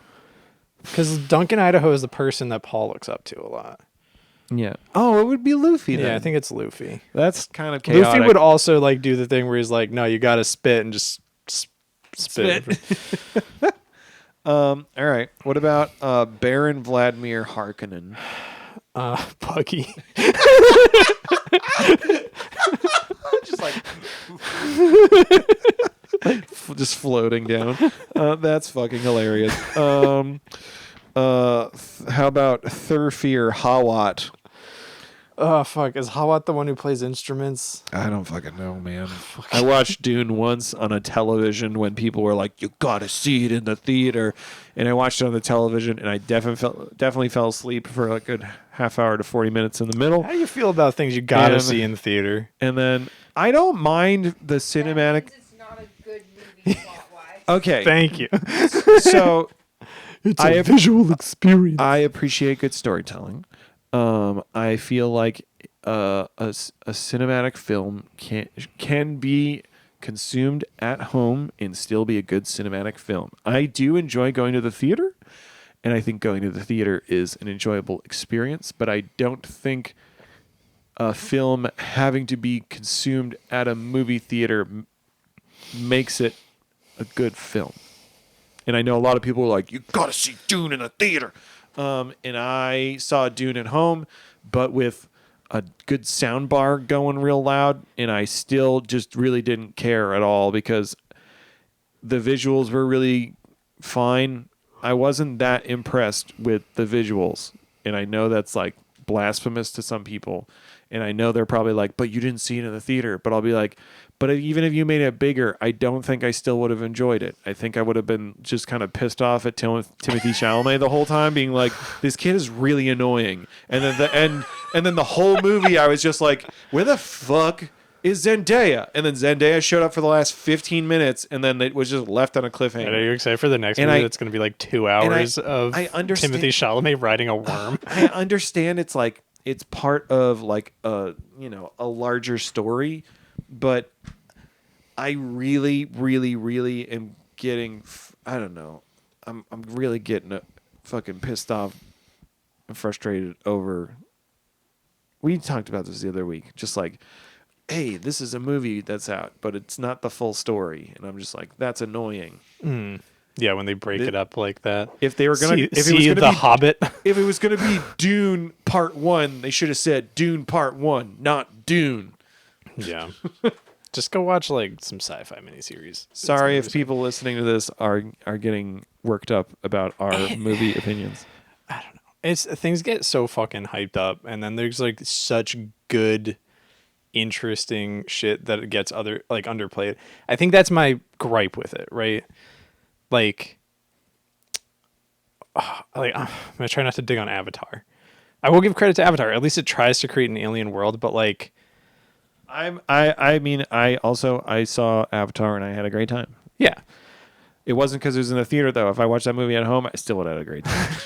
Because Duncan Idaho is the person that Paul looks up to a lot. Yeah. Oh, it would be Luffy then. Yeah, I think it's Luffy. That's kind of chaotic. Luffy would also like do the thing where he's like, "No, you got to spit and just spit." All right. What about Baron Vladimir Harkonnen? Buggy. Just like just floating down. That's fucking hilarious. How about Thurfir Hawat? Oh fuck! Is Hawat the one who plays instruments? I don't fucking know, man. I watched Dune once on a television when people were like, "You gotta see it in the theater," and I watched it on the television, and I definitely fell asleep for a good half hour to 40 minutes in the middle. How do you feel about things you gotta And- see in the theater? And then I don't mind the cinematic. It's not a good movie plot-wise. Okay, Thank you. so It's a visual experience. I appreciate good storytelling. I feel like a cinematic film can be consumed at home and still be a good cinematic film. I do enjoy going to the theater, and I think going to the theater is an enjoyable experience, but I don't think a film having to be consumed at a movie theater makes it a good film. And I know a lot of people are like, "You gotta see Dune in a theater." And I saw Dune at home, but with a good sound bar going real loud, and I still just really didn't care at all because the visuals were really fine. I wasn't that impressed with the visuals, and I know that's like blasphemous to some people, And I know they're probably like, but you didn't see it in the theater. But I'll be like, but even if you made it bigger, I don't think I still would have enjoyed it. I think I would have been just kind of pissed off at Timothy Chalamet the whole time, being like, this kid is really annoying. And then the whole movie, I was just like, where the fuck is Zendaya? And then Zendaya showed up for the last 15 minutes, and then it was just left on a cliffhanger. Are you excited for the next movie that's going to be like 2 hours of Timothy Chalamet riding a worm? I understand it's like it's part of like a larger story, but I really, really, really am getting I don't know. I'm really getting fucking pissed off and frustrated over. We talked about this the other week. Just like, hey, this is a movie that's out, but it's not the full story, and I'm just like, that's annoying. Yeah, when they break it up like that. If they were gonna see The Hobbit, if it was gonna be Dune Part 1, they should have said Dune Part 1, not Dune. Yeah. Just go watch like some sci-fi miniseries. Sorry if people listening to this are getting worked up about our movie opinions. I don't know. Things get so fucking hyped up, and then there's like such good, interesting shit that it gets underplayed. I think that's my gripe with it, right? Like I'm gonna try not to dig on Avatar. I will give credit to Avatar. At least it tries to create an alien world, but like, I saw Avatar and I had a great time. Yeah. It wasn't because it was in the theater though. If I watched that movie at home, I still would have had a great time.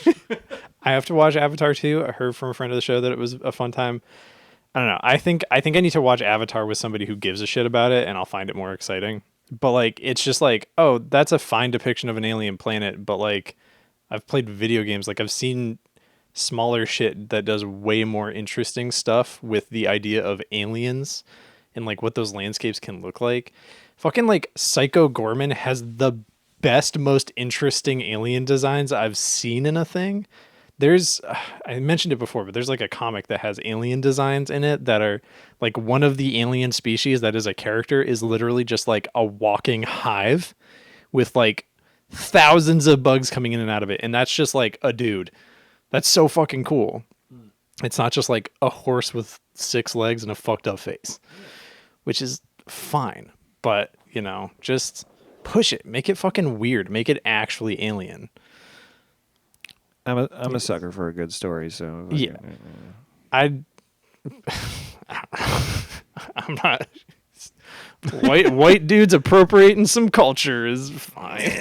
I have to watch Avatar too. I heard from a friend of the show that it was a fun time. I don't know. I think I need to watch Avatar with somebody who gives a shit about it, and I'll find it more exciting. But like, it's just like, oh, that's a fine depiction of an alien planet. But like, I've played video games. Like, I've seen smaller shit that does way more interesting stuff with the idea of aliens and like what those landscapes can look like. Fucking like Psycho Gorman has the best, most interesting alien designs I've seen in a thing. There's, I mentioned it before, but there's like a comic that has alien designs in it that are like, one of the alien species that is a character is literally just like a walking hive with like thousands of bugs coming in and out of it. And that's just like a dude. That's so fucking cool. It's not just like a horse with 6 legs and a fucked up face, which is fine. But, just push it. Make it fucking weird. Make it actually alien. I'm a sucker for a good story, so yeah. I'm not. White dudes appropriating some culture is fine.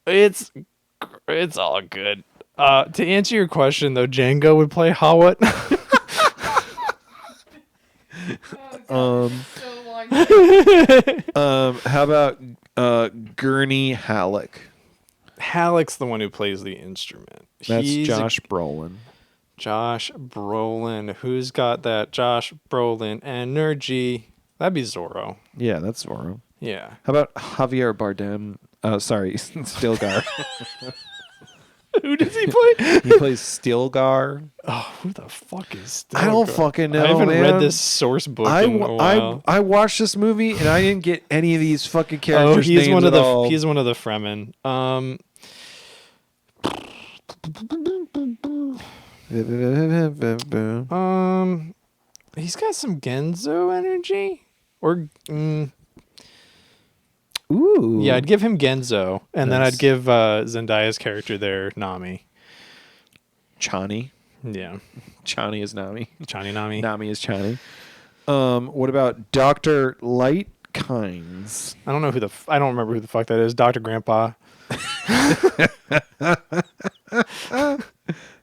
It's all good. To answer your question though, Django would play Hawat. How about Gurney Halleck? Halleck's the one who plays the instrument. That's Josh Brolin. Josh Brolin. Who's got that Josh Brolin energy? That'd be Zorro. Yeah, that's Zorro. Yeah. How about Javier Bardem? Sorry, Stilgar. Who does he play? He plays Stilgar. Oh, who the fuck is Stilgar? I don't fucking know. I haven't man. read this source book in a while. I watched this movie and I didn't get any of these fucking characters. Oh, he's names one of at the all. he's one of the Fremen. He's got some Genzo energy, or ooh, yeah, I'd give him Genzo, and then I'd give Zendaya's character there Nami. Chani. Yeah, Chani is Nami. Chani Nami. Nami is Chani. What about Dr. Lightkines? I don't know I don't remember who the fuck that is. Dr. Grandpa.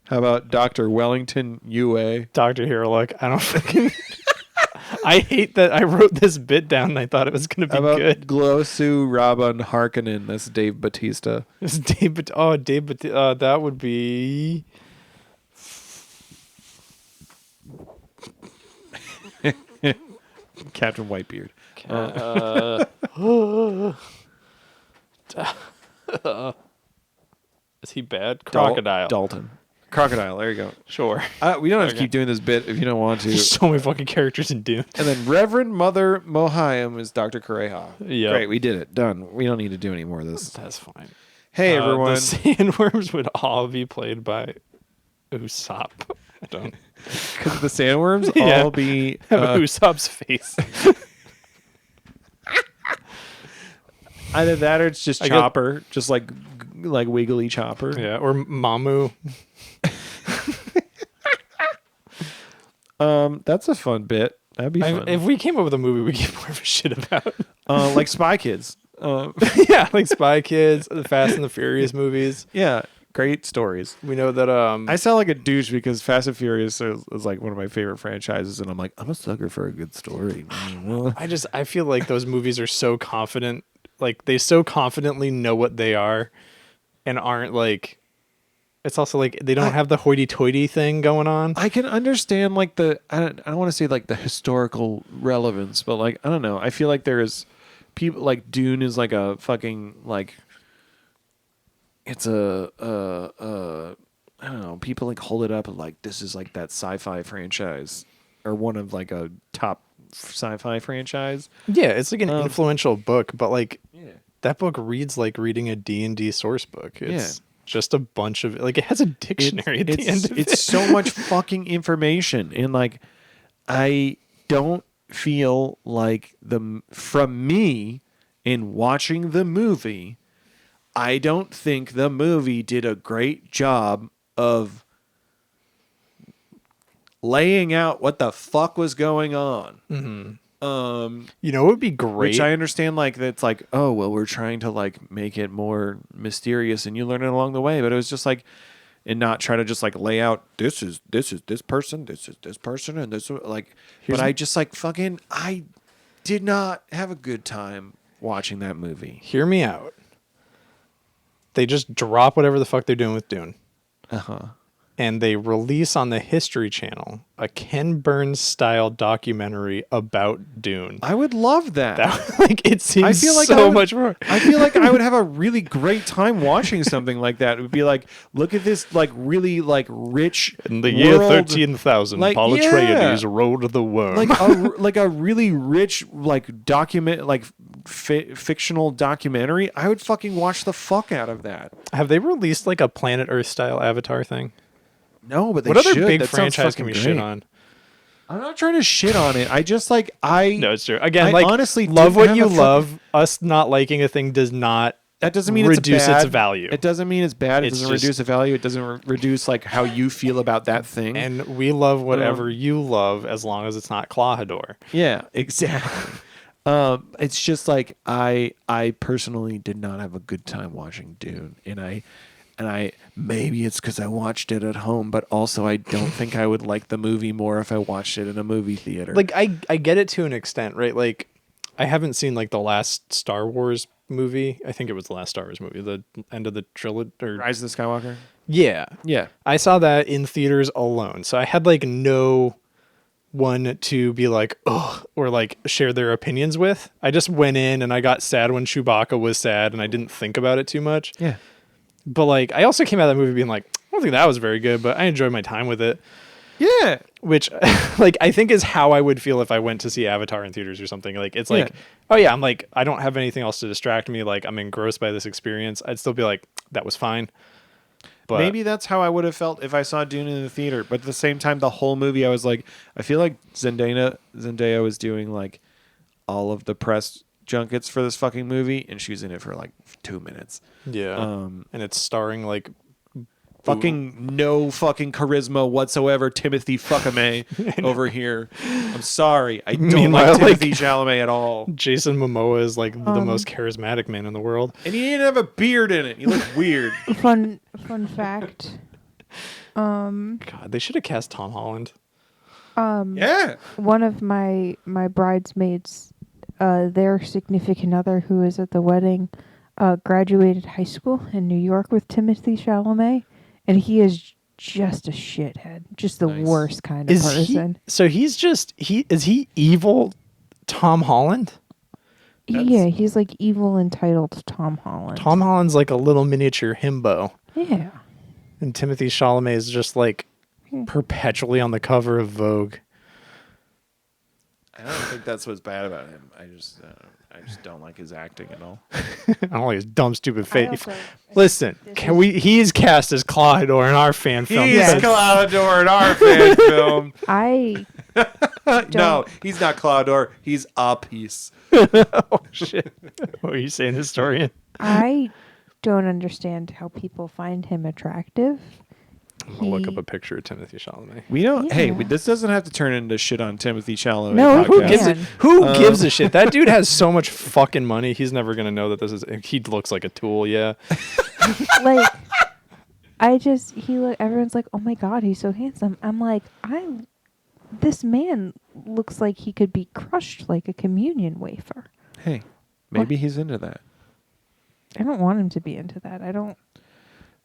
How about Dr. Wellington Yue? Dr. Hiroluck. I don't fucking. I hate that I wrote this bit down and I thought it was going to be How about good. Glosu Rabban Harkonnen? That's Dave Bautista. It's Dave Bautista. That would be. Captain Whitebeard. Is he bad? Crocodile. Dalton. Crocodile. There you go. Sure. We don't have to keep doing this bit if you don't want to. There's so many fucking characters in Dune. And then Reverend Mother Mohayim is Dr. Kureha. Yeah. Great. We did it. Done. We don't need to do any more of this. That's fine. Hey, everyone. The sandworms would all be played by Usopp. I don't Could the sandworms Yeah. all be have Usopp's face. either that or it's just I get- Chopper, just like Wiggly Chopper? Yeah, or Mamu. That's a fun bit. That'd be fun. If we came up with a movie we give more of a shit about. Like Spy Kids. Yeah, like Spy Kids, the Fast and the Furious movies. Yeah, great stories. We know that I sound like a douche because Fast and Furious is like one of my favorite franchises, and I'm like, I'm a sucker for a good story. I feel like those movies are so confident, like they so confidently know what they are and aren't like, it's also like they don't have the hoity-toity thing going on. I can understand like I don't want to say like the historical relevance, but like I don't know. I feel like there is people like Dune is like a fucking like it's I don't know. People like hold it up and like this is like that sci-fi franchise or one of like a top sci-fi franchise. Yeah, it's like an influential book, but like Yeah. that book reads like reading a D&D source book. It's just a bunch of like it has a dictionary at the end of It's it. so much fucking information, and like I don't feel like from me in watching the movie, I don't think the movie did a great job of laying out what the fuck was going on. You know, it would be great. Which I understand, like that's like, oh well, we're trying to like make it more mysterious, and you learn it along the way. But it was just like, and not try to just like lay out this is this person, this is this person, and this like. But I just like fucking I did not have a good time watching that movie. Hear me out. They just drop whatever the fuck they're doing with Dune. And they release on the History Channel a Ken Burns style documentary about Dune. I would love that. Like it seems I feel like so much more. I feel like I would have a really great time watching something like that. It would be like, look at this, like really like rich. In the year world, 13,000, like, Paul yeah. Atreides rode the worm. like a really rich like document like fictional documentary. I would fucking watch the fuck out of that. Have they released like a Planet Earth style Avatar thing? No, but they What other should. big That sounds franchise can we fucking shit great. on? I'm not trying to shit on it. I just like No, it's true. Again, I like honestly love didn't what have you a fucking- love. Us not liking a thing does not that doesn't mean reduce it's bad. its value. It doesn't mean it's bad. It It's doesn't just- reduce the value. It doesn't reduce like how you feel about that thing. And we love whatever you love as long as it's not Clawhador. Yeah, exactly. It's just like I personally did not have a good time watching Dune, and I maybe it's because I watched it at home, but also I don't think I would like the movie more if I watched it in a movie theater. Like I get it to an extent, right? Like I haven't seen like the last Star Wars movie. I think it was the last Star Wars movie, the end of the trilogy. Or Rise of the Skywalker. yeah, Yeah, I saw that in theaters alone, so I had like no one to be like, ugh, or like share their opinions with. I just went in and I got sad when Chewbacca was sad, and I didn't think about it too much. yeah. But like, I also came out of that movie being like, I don't think that was very good, but I enjoyed my time with it. Yeah. Which, like, I think is how I would feel if I went to see Avatar in theaters or something. Like, it's like, Yeah. oh yeah, I'm like, I don't have anything else to distract me. Like, I'm engrossed by this experience. I'd still be like, that was fine. But Maybe that's how I would have felt if I saw Dune in the theater. But at the same time, the whole movie, I was like, I feel like Zendaya was doing like all of the press junkets for this fucking movie, and she was in it for like 2 minutes. yeah, and it's starring like Fucking no fucking charisma whatsoever, Timothy Chalamet over here. I'm sorry, I don't Meanwhile, like like- Timothy Chalamet at all. Jason Momoa is like the most charismatic man in the world. And he didn't have a beard in it. He looked weird. Fun fact. God, they should have cast Tom Holland. Yeah. One of my bridesmaids, their significant other who was at the wedding, graduated high school in New York with Timothy Chalamet, and he is just a shithead, just the Nice. worst kind of person. Is he evil Tom Holland? Yeah, he's like evil entitled Tom Holland. Tom Holland's like a little miniature himbo. Yeah. And Timothy Chalamet is just like perpetually on the cover of Vogue. I don't think that's what's bad about him. I just don't like his acting at all. I don't like his dumb, stupid face. also- Listen, he's cast as Claudor in our fan film. He's Yes. Claudor in our fan film. I No, he's not Claudor. He's a piece. Oh, shit. What are you saying, historian? I don't understand how people find him attractive. I'm going to look up a picture of Timothy Chalamet. We don't. Yeah. Hey, this doesn't have to turn into shit on Timothy Chalamet. No, Who podcast. gives a, Man. who gives a shit? That dude has so much fucking money. He's never going to know that this is. He looks like a tool, yeah. Like, everyone's like, oh my God, he's so handsome. I'm like, this man looks like he could be crushed like a communion wafer. Hey, maybe he's into that. I don't want him to be into that. I don't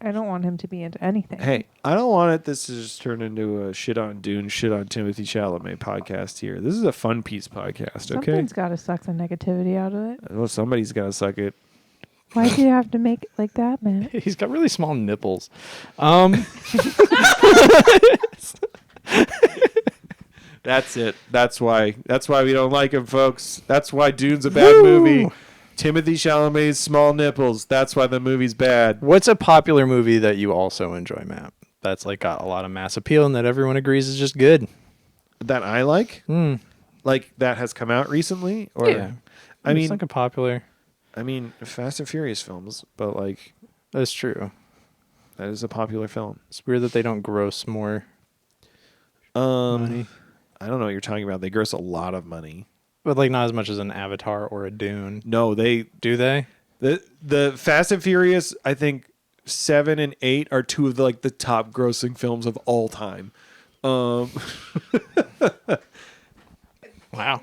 want him to be into anything. Hey, I don't want this to just turn into a shit on Dune, shit on Timothy Chalamet podcast here. This is a fun piece podcast, okay? Something's got to suck the negativity out of it. Well, somebody's got to suck it. Why do you have to make it like that, man? He's got really small nipples. That's it. That's why we don't like him, folks. That's why Dune's a bad movie. Timothy Chalamet's small nipples. That's why the movie's bad. What's a popular movie that you also enjoy, Matt? That's like got a lot of mass appeal and that everyone agrees is just good. That I like? Like that has come out recently? Or Yeah. I It's mean like a popular. Fast and Furious films, but like That's true. that is a popular film. It's weird that they don't gross more money. I don't know what you're talking about. They gross a lot of money. But like not as much as an Avatar or a Dune. No, they Do they? the Fast and Furious, I think 7 and 8 are two of the top grossing films of all time. Wow.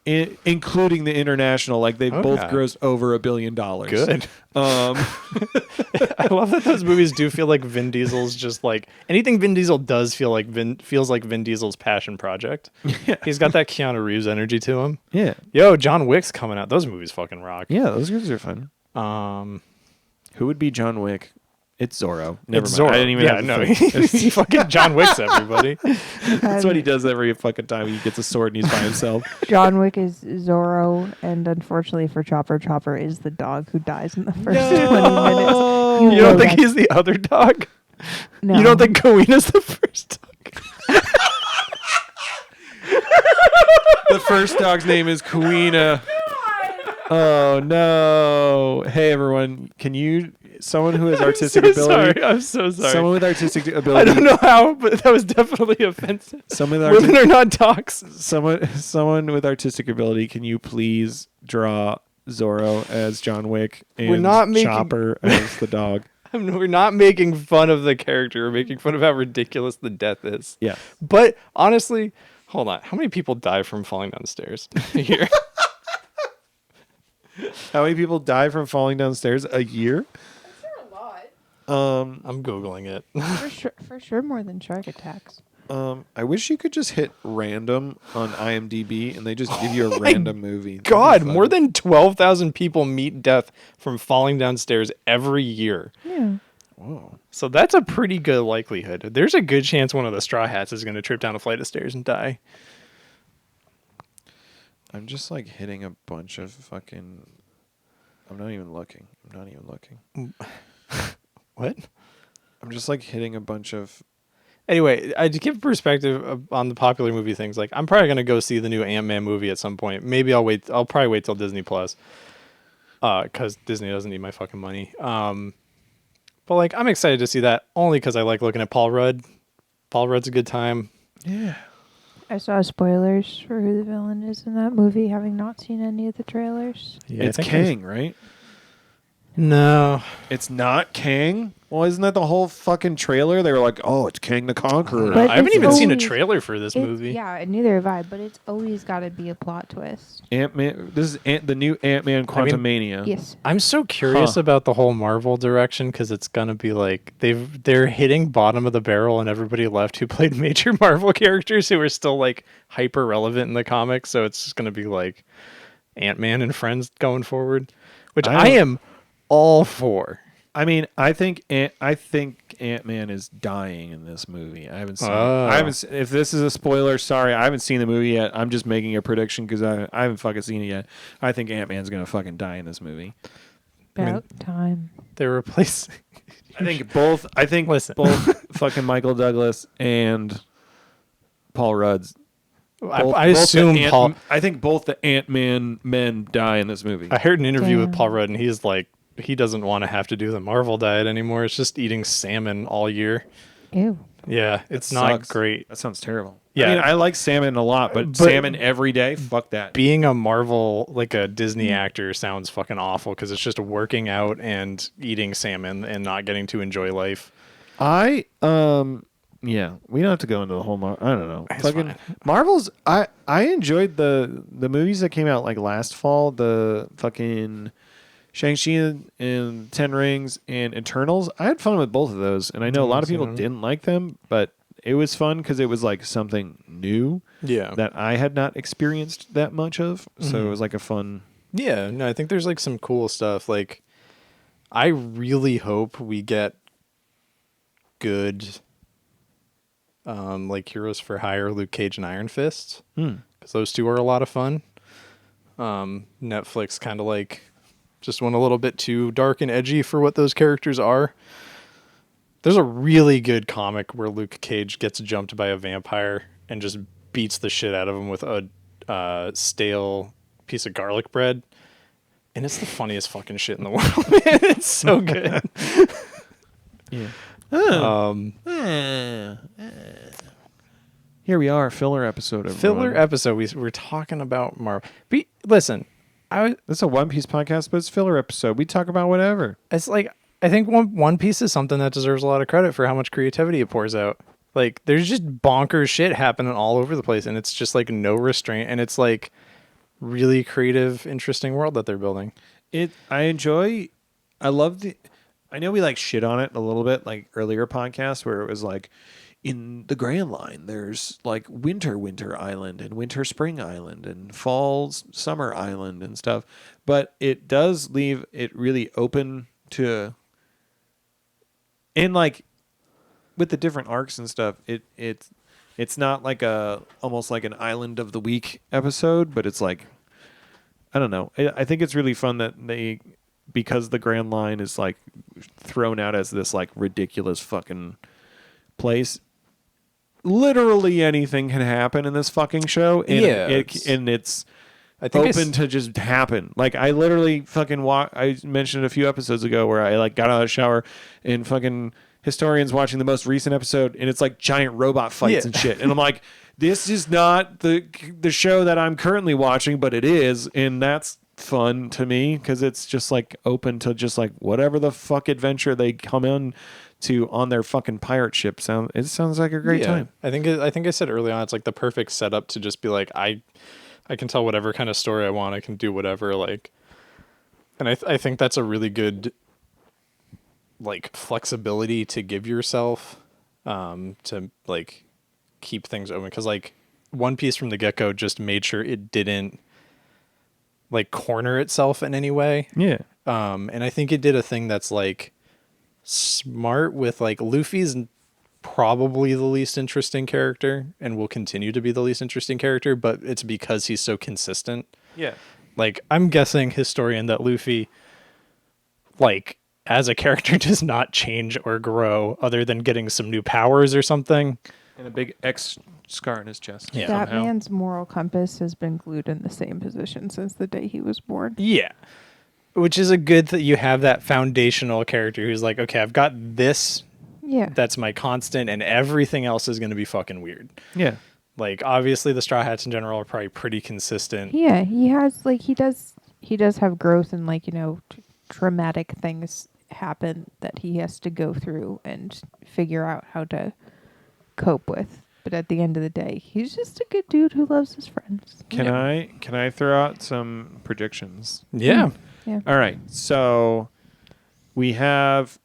Including the international, like they both Okay. grossed over $1 billion. Good. I love that those movies do feel like Vin Diesel's just like anything Vin Diesel does feels like Vin Diesel's passion project. Yeah. He's got that Keanu Reeves energy to him. Yeah, Yo, John Wick's coming out. Those movies fucking rock. yeah, those guys are fun. Who would be John Wick? It's Zorro. Never It's mind. Zorro. I didn't even yeah, have no, to think. he fucking John Wick's everybody. That's what he does every fucking time he gets a sword and he's by himself. John Wick is Zorro, and unfortunately for Chopper, Chopper is the dog who dies in the first 20 minutes. You know don't think that- he's the other dog? No. You don't think Kawina's the first dog? The first dog's name is Kuina. Oh no! Hey everyone, can you? Someone who has artistic ability. I'm so sorry. Someone with artistic I ability. don't know how, but that was definitely offensive. Someone with Women are not dogs. someone with artistic ability. Can you please draw Zorro as John Wick and We're not making- Chopper as the dog? We're not making fun of the character. We're making fun of how ridiculous the death is. Yeah. But honestly, hold on. How many people die from falling down the stairs a year? How many people die from falling downstairs a year? I'm Googling it. For sure more than shark attacks. I wish you could just hit random on IMDb and they just give you a random movie. That'd be God, fun. more than 12,000 people meet death from falling downstairs every year. Yeah. Whoa. So that's a pretty good likelihood. There's a good chance one of the Straw Hats is going to trip down a flight of stairs and die. I'm just like hitting a bunch of fucking. I'm not even looking. What? I'm just like hitting a bunch of. Anyway, to give perspective on the popular movie things, like I'm probably going to go see the new Ant-Man movie at some point. Maybe I'll wait. I'll probably wait till Disney Plus. Because Disney doesn't need my fucking money. But like I'm excited to see that only because I like looking at Paul Rudd. Paul Rudd's a good time. Yeah. I saw spoilers for who the villain is in that movie, having not seen any of the trailers. Yeah, It's I think Kang, right? No. It's not Kang? Well, isn't that the whole fucking trailer? They were like, oh, it's Kang the Conqueror. But I haven't it's even seen a always- trailer for this movie. Yeah, neither have I, but it's always got to be a plot twist. Ant-Man. This is the new Ant-Man Quantumania. Yes. I'm so curious about the whole Marvel direction because it's gonna be like they're hitting bottom of the barrel and everybody left who played major Marvel characters who are still like hyper relevant in the comics. So it's just gonna be like Ant-Man and friends going forward, which I am all for. I mean, I think think Ant-Man is dying in this movie. I haven't seen it. I haven't. If this is a spoiler, sorry, I haven't seen the movie yet. I'm just making a prediction because I haven't fucking seen it yet. I think Ant-Man's gonna fucking die in this movie. About time. They're replacing. I think both. Both fucking Michael Douglas and Paul Rudd's. I assume Paul. I think both the Ant-Man men die in this movie. I heard an interview with Damn. Paul Rudd, and he's like, he doesn't want to have to do the Marvel diet anymore. It's just eating salmon all year. Ew. Yeah, it's That not sucks. great. That sounds terrible. Yeah. I mean, I like salmon a lot, but salmon every day, fuck that. Being a Marvel, like a Disney actor, sounds fucking awful because it's just working out and eating salmon and not getting to enjoy life. Yeah, we don't have to go into the whole. I don't know. It's Fucking fine. Marvel's. I enjoyed the movies that came out like last fall. The fucking Shang-Chi and Ten Rings and Eternals. I had fun with both of those, and I know a lot of people didn't like them, but it was fun because it was like something new Yeah. that I had not experienced that much of. So it was like a fun. Yeah, no, I think there's like some cool stuff. Like, I really hope we get good, like Heroes for Hire, Luke Cage and Iron Fist, because those two are a lot of fun. Netflix kind of like just went a little bit too dark and edgy for what those characters are. There's a really good comic where Luke Cage gets jumped by a vampire and just beats the shit out of him with a stale piece of garlic bread. And it's the funniest fucking shit in the world, man. It's so good. Yeah. Here we are, filler episode. Filler episode. We're talking about Marvel. Listen, This is a One Piece podcast, but it's filler episode. We talk about whatever. it's like, I think One Piece is something that deserves a lot of credit for how much creativity it pours out. Like, there's just bonkers shit happening all over the place, and it's just like no restraint, and it's like really creative, interesting world that they're building. I love I know we like shit on it a little bit, like earlier podcasts where it was like, in the Grand Line, there's like winter island and winter spring island and fall summer island and stuff. But it does leave it really open to, and like with the different arcs and stuff, it's not like almost like an island of the week episode, but it's like, I don't know. I think it's really fun that because the Grand Line is like thrown out as this like ridiculous fucking place. Literally anything can happen in this fucking show, and it's I think open to just happen. Like I literally fucking I mentioned a few episodes ago where I like got out of the shower and fucking Historian's watching the most recent episode, and it's like giant robot fights and shit, and I'm like, this is not the show that I'm currently watching, but it is, and that's fun to me because it's just like open to just like whatever the fuck adventure they come in to on their fucking pirate ship. It sounds like a great time. I think I said early on, it's like the perfect setup to just be like, I can tell whatever kind of story I want. I can do whatever, like, and I think that's a really good like flexibility to give yourself, to like keep things open, because like One Piece from the get-go just made sure it didn't like corner itself in any way. Yeah. And I think it did a thing that's like smart with like Luffy's probably the least interesting character and will continue to be the least interesting character, but it's because he's so consistent. Yeah. Like, I'm guessing, Historian, that Luffy, like, as a character does not change or grow other than getting some new powers or something. And a big X scar in his chest. Yeah. That somehow. man's moral compass has been glued in the same position since the day he was born. Yeah. Which is a good that you have that foundational character who's like, okay, I've got this. Yeah. That's my constant, and everything else is going to be fucking weird. Yeah. Like, obviously, the Straw Hats in general are probably pretty consistent. Yeah, he has like he does have growth and like, you know, traumatic things happen that he has to go through and figure out how to cope with. But at the end of the day, he's just a good dude who loves his friends. Can I throw out some predictions? Yeah. Yeah. All right. So we have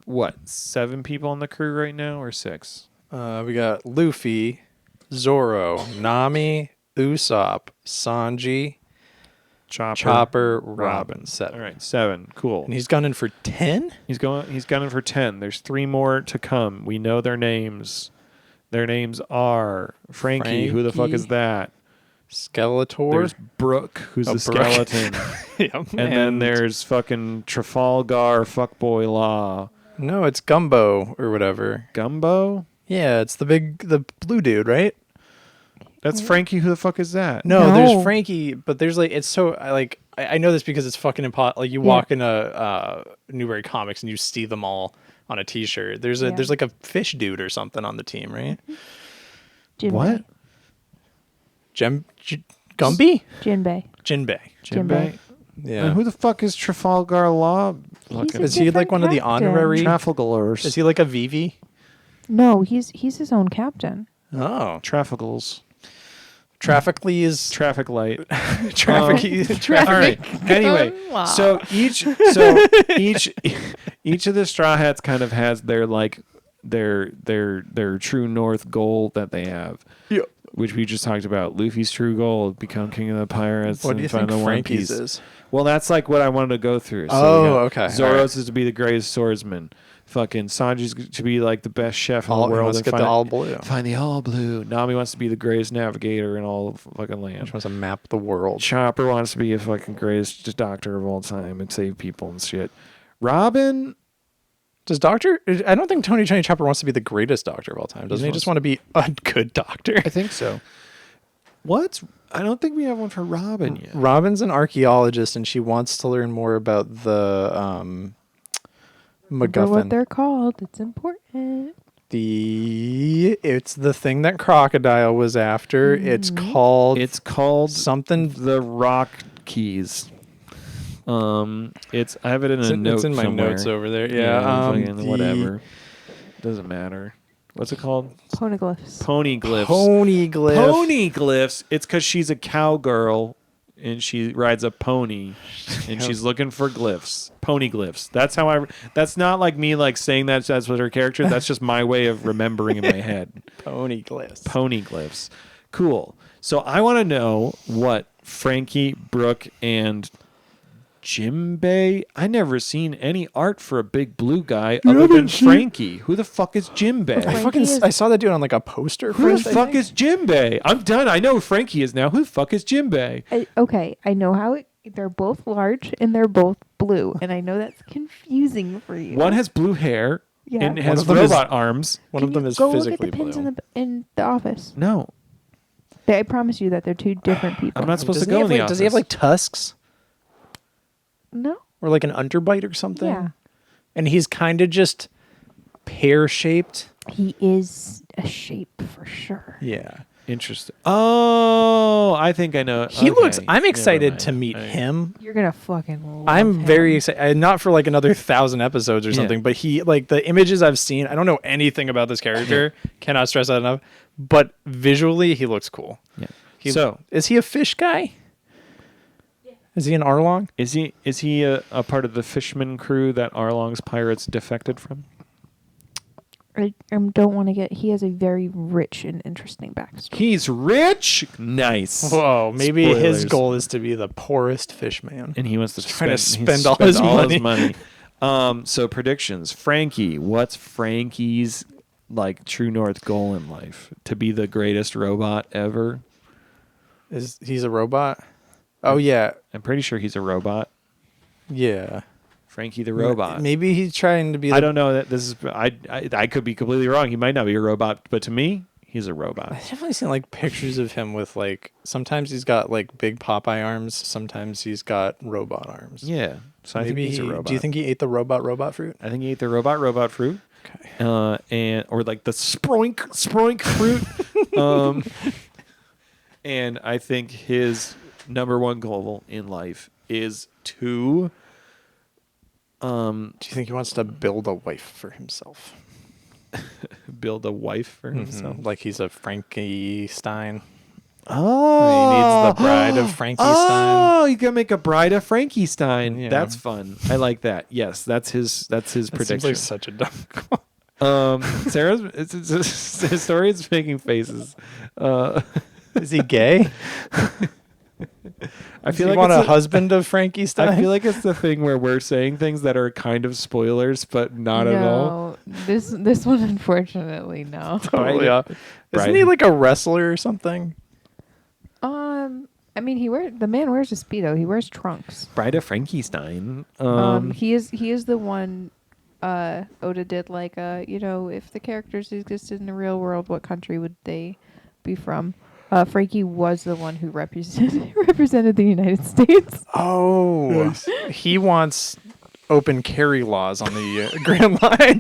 what, 7 people on the crew right now, or 6? We got Luffy, Zoro, Nami, Usopp, Sanji, Chopper, Robin. 7. All right, 7. Cool. And he's gunning for 10? He's gunning for 10. There's 3 more to come. We know their names. Their names are Frankie. Who the fuck is that? Skeletor. There's Brooke, who's the skeleton. Yep. And then there's fucking Trafalgar Fuckboy Law. No, it's Gumbo or whatever. Gumbo? Yeah, it's the blue dude, right? That's Frankie. Who the fuck is that? No, there's Frankie, but there's like it's so I know this because it's fucking impossible. Like you walk in a Newberry Comics and you see them all on a T-shirt. There's like a fish dude or something on the team, right? What? Gumby? Jinbei. Jinbei? Yeah. And who the fuck is Trafalgar Law? Is he like one of the honorary Trafalgars? Is he like a Vivi? No, he's his own captain. Oh. Trafficals. Trafficly is Traffic light. traffic. All right. Anyway, so each of the Straw Hats kind of has their like their true north goal that they have. Yeah. Which we just talked about. Luffy's true goal: become king of the pirates What do you and find think the One Frankie's Piece. is? Well, that's like what I wanted to go through. So Okay. Zoro's is to be the greatest swordsman. Fucking Sanji's to be like the best chef in the world. Let's and get the all blue. Find the all blue. Nami wants to be the greatest navigator in all of fucking land. She wants to map the world. Chopper wants to be a fucking greatest doctor of all time and save people and shit. Robin. I don't think Tony Chopper wants to be the greatest doctor of all time. Doesn't he just want to be a good doctor? I think so. I don't think we have one for Robin yet. Robin's an archaeologist and she wants to learn more about the Remember what MacGuffin. they're called. It's important. It's the thing that Crocodile was after. It's called something the Rock Keys. I have it in a note. It's in my somewhere. notes over there. Yeah. Whatever. Doesn't matter. What's it called? Poneglyphs. Poneglyphs. Poneglyphs. It's because she's a cowgirl and she rides a pony and she's looking for glyphs. Poneglyphs. That's how that's not like me like saying that's what her character. That's just my way of remembering in my head. Poneglyphs. Cool. So I want to know what Frankie, Brooke, and Jinbei. I never seen any art for a big blue guy other than Frankie. Who the fuck is Jinbei? I saw that dude on like a poster. Who the fuck is Jinbei? I'm done. I know who Frankie is now. Who the fuck is Jinbei? I know how they're both large and they're both blue, and I know that's confusing for you. One has blue hair and One has of them robot arms. One of them is go physically look at the pins blue. in the office. No, I promise you that they're two different people. I'm not supposed to go in the office. Does he have like tusks? No. Or like an underbite or something? Yeah. And he's kind of just pear-shaped? He is a shape for sure. Yeah. Interesting. Oh, I think I know. He looks... Okay. I'm excited Never to mind. meet him. You're going to fucking love I'm him. very excited. Not for like another 1,000 episodes or something, but he... Like the images I've seen, I don't know anything about this character. Cannot stress that enough. But visually, he looks cool. Yeah. So... Is he a fish guy? Is he an Arlong? Is he a part of the fisherman crew that Arlong's pirates defected from? I don't want to get... He has a very rich and interesting backstory. He's rich? Nice. Whoa, maybe Spoilers. his goal is to be the poorest fish man. And he wants to trying to spend spend all his money. So predictions. Frankie. What's Frankie's like true north goal in life? To be the greatest robot ever? He's a robot? Oh, yeah. I'm pretty sure he's a robot. Yeah. Frankie the robot. Maybe he's trying to be... I don't know that this is... I could be completely wrong. He might not be a robot, but to me, he's a robot. I've definitely seen like pictures of him with like... Sometimes he's got like big Popeye arms. Sometimes he's got robot arms. Yeah. So I think he's a robot. Do you think he ate the robot fruit? I think he ate the robot fruit. Okay. Or like the sproink fruit. And I think his number one goal in life is to... Do you think he wants to build a wife for himself? build a wife for himself? Like he's a Frankie Stein. Oh, He needs the bride of Frankie Stein. Oh, you can make a bride of Frankie Stein. Yeah. That's fun. I like that. Yes, that's his That prediction. seems like such a dumb goal. Historian's making faces. Is he gay? I feel you like want it's a husband of Frankie Stein? I feel like it's the thing where we're saying things that are kind of spoilers, but not at all. No, this one unfortunately no. Totally. Isn't he Right. like a wrestler or something? I mean, the man wears a Speedo. He wears trunks. Bride of Frankenstein. He is the one. Oda did like if the characters existed in the real world, what country would they be from? Frankie was the one who represented the United States. Oh, he wants open carry laws on the Grand Line.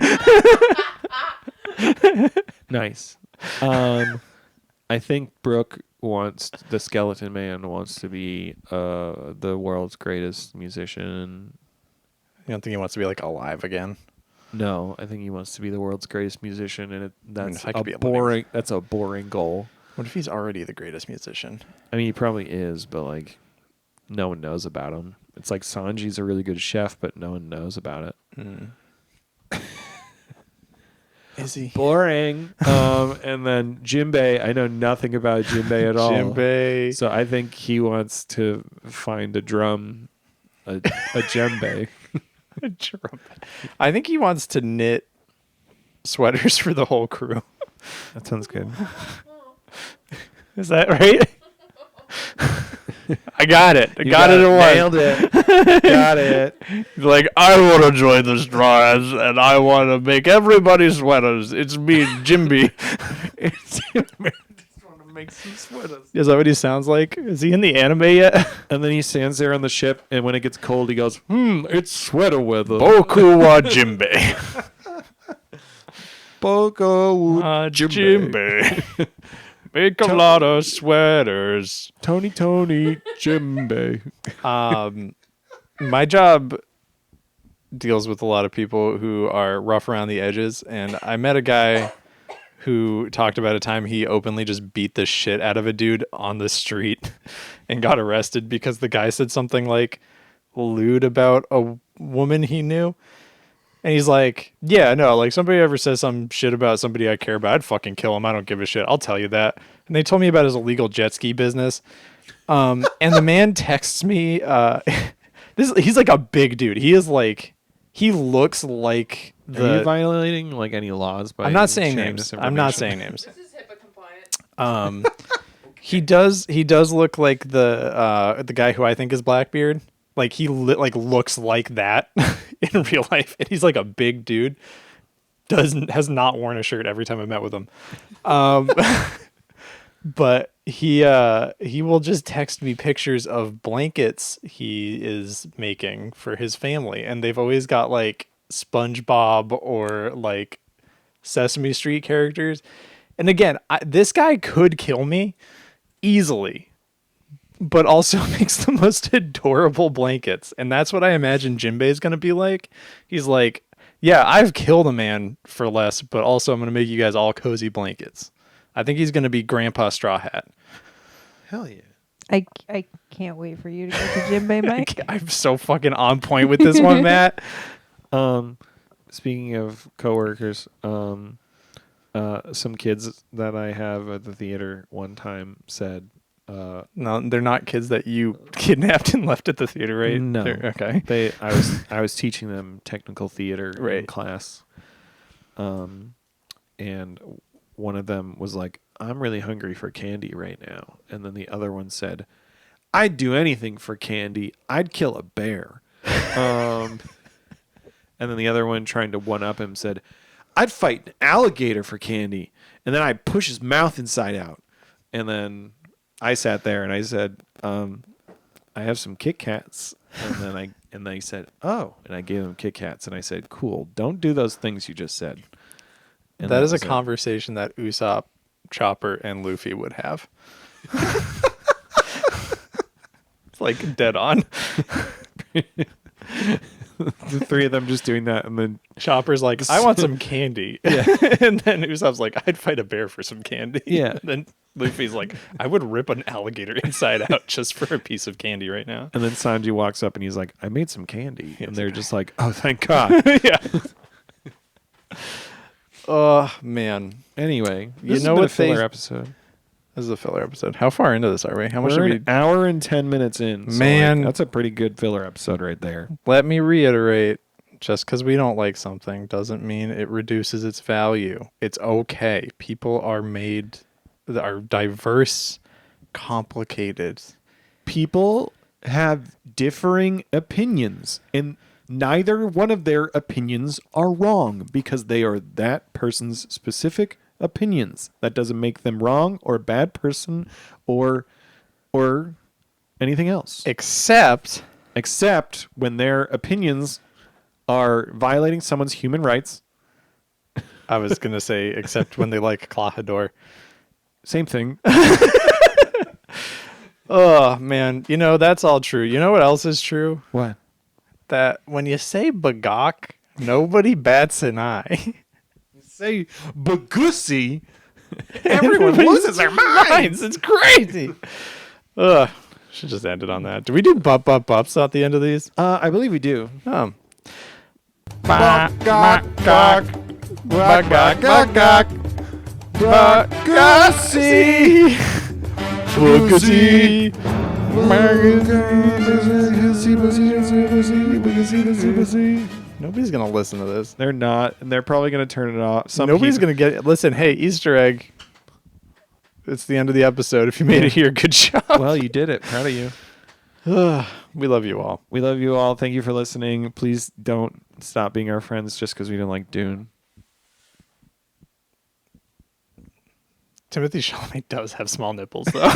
Nice. I think Brooke the skeleton man wants to be the world's greatest musician. You don't think he wants to be like alive again? No, I think he wants to be the world's greatest musician, and that's I could be a a living- boring. That's a boring goal. What if he's already the greatest musician? I mean, he probably is, but like, no one knows about him. It's like Sanji's a really good chef, but no one knows about it. Is he? Boring. And then Jinbei, I know nothing about Jinbei at all. Jinbei. So I think he wants to find a drum, a djembe. I think he wants to knit sweaters for the whole crew. That sounds good. Is that right? I got it. I got it at once. Nailed it. Got it. Like, I want to join the Straws and I want to make everybody sweaters. It's me, Jimby. I just want to make some sweaters. Is that what he sounds like? Is he in the anime yet? And then he stands there on the ship, and when it gets cold, he goes, it's sweater weather. Boku wa Jimbe. Boko Jimbe. Make a lot of sweaters. Tony Jimbe. My job deals with a lot of people who are rough around the edges, and I met a guy who talked about a time he openly just beat the shit out of a dude on the street and got arrested because the guy said something like lewd about a woman he knew. And he's like, yeah, no, like somebody ever says some shit about somebody I care about, I'd fucking kill him. I don't give a shit. I'll tell you that. And they told me about his illegal jet ski business. And the man texts me, he's like a big dude. He looks like Are you violating like any laws? By I'm not saying sharing names. this I'm not information? saying names. This is HIPAA compliant. He does look like the guy who I think is Blackbeard. Like he looks like that in real life, and he's like a big dude. Has not worn a shirt every time I met with him, but he will just text me pictures of blankets he is making for his family, and they've always got like SpongeBob or like Sesame Street characters. And again, this guy could kill me easily, but also makes the most adorable blankets. And that's what I imagine Jinbei is going to be like. He's like, yeah, I've killed a man for less, but also I'm going to make you guys all cozy blankets. I think he's going to be Grandpa Straw Hat. Hell yeah. I can't wait for you to get to Jinbei, Mike. I'm so fucking on point with this one, Matt. Speaking of coworkers, some kids that I have at the theater one time said, No, they're not kids that you kidnapped and left at the theater, right? No. Okay. I was teaching them technical theater in Right. class. And one of them was like, I'm really hungry for candy right now. And then the other one said, I'd do anything for candy. I'd kill a bear. And then the other one, trying to one-up him, said, I'd fight an alligator for candy. And then I'd push his mouth inside out. And then I sat there and I said, I have some Kit Kats. And then I said, oh. And I gave him Kit Kats. And I said, cool, don't do those things you just said. And That is a was it. conversation that Usopp, Chopper, and Luffy would have. It's like dead on. The three of them just doing that, and then Chopper's like, I want some candy. Yeah. And then Usopp's like, I'd fight a bear for some candy. Yeah. And then Luffy's like, I would rip an alligator inside out just for a piece of candy right now. and then Sanji walks up and he's like, I made some candy, and they're just like, oh, thank God. Yeah. Oh, man. Anyway, You this know has been what a filler they- episode. This is a filler episode. How far into this are we? How much We're have an hour and 10 minutes in. So Man. that's a pretty good filler episode right there. Let me reiterate. Just because we don't like something doesn't mean it reduces its value. It's okay. People are diverse, complicated. People have differing opinions, and neither one of their opinions are wrong because they are that person's specific opinions. That doesn't make them wrong or a bad person or anything else. Except When their opinions are violating someone's human rights. I was going to say, except when they like Clahador. Same thing. Oh, man. You know, that's all true. You know what else is true? What? That when you say bagok, nobody bats an eye. Say Bagusi, everyone loses their minds. It's crazy. Ugh. Should just end it on that. Do we do bups at the end of these? I believe we do. Nobody's gonna listen to this. They're not, and they're probably going to turn it off. Nobody's gonna get it. Listen, hey, Easter egg. It's the end of the episode. If you made it here, good job. Well, you did it. Proud of you. We love you all. We love you all. Thank you for listening. Please don't stop being our friends just because we didn't like Dune. Timothy Chalamet does have small nipples, though.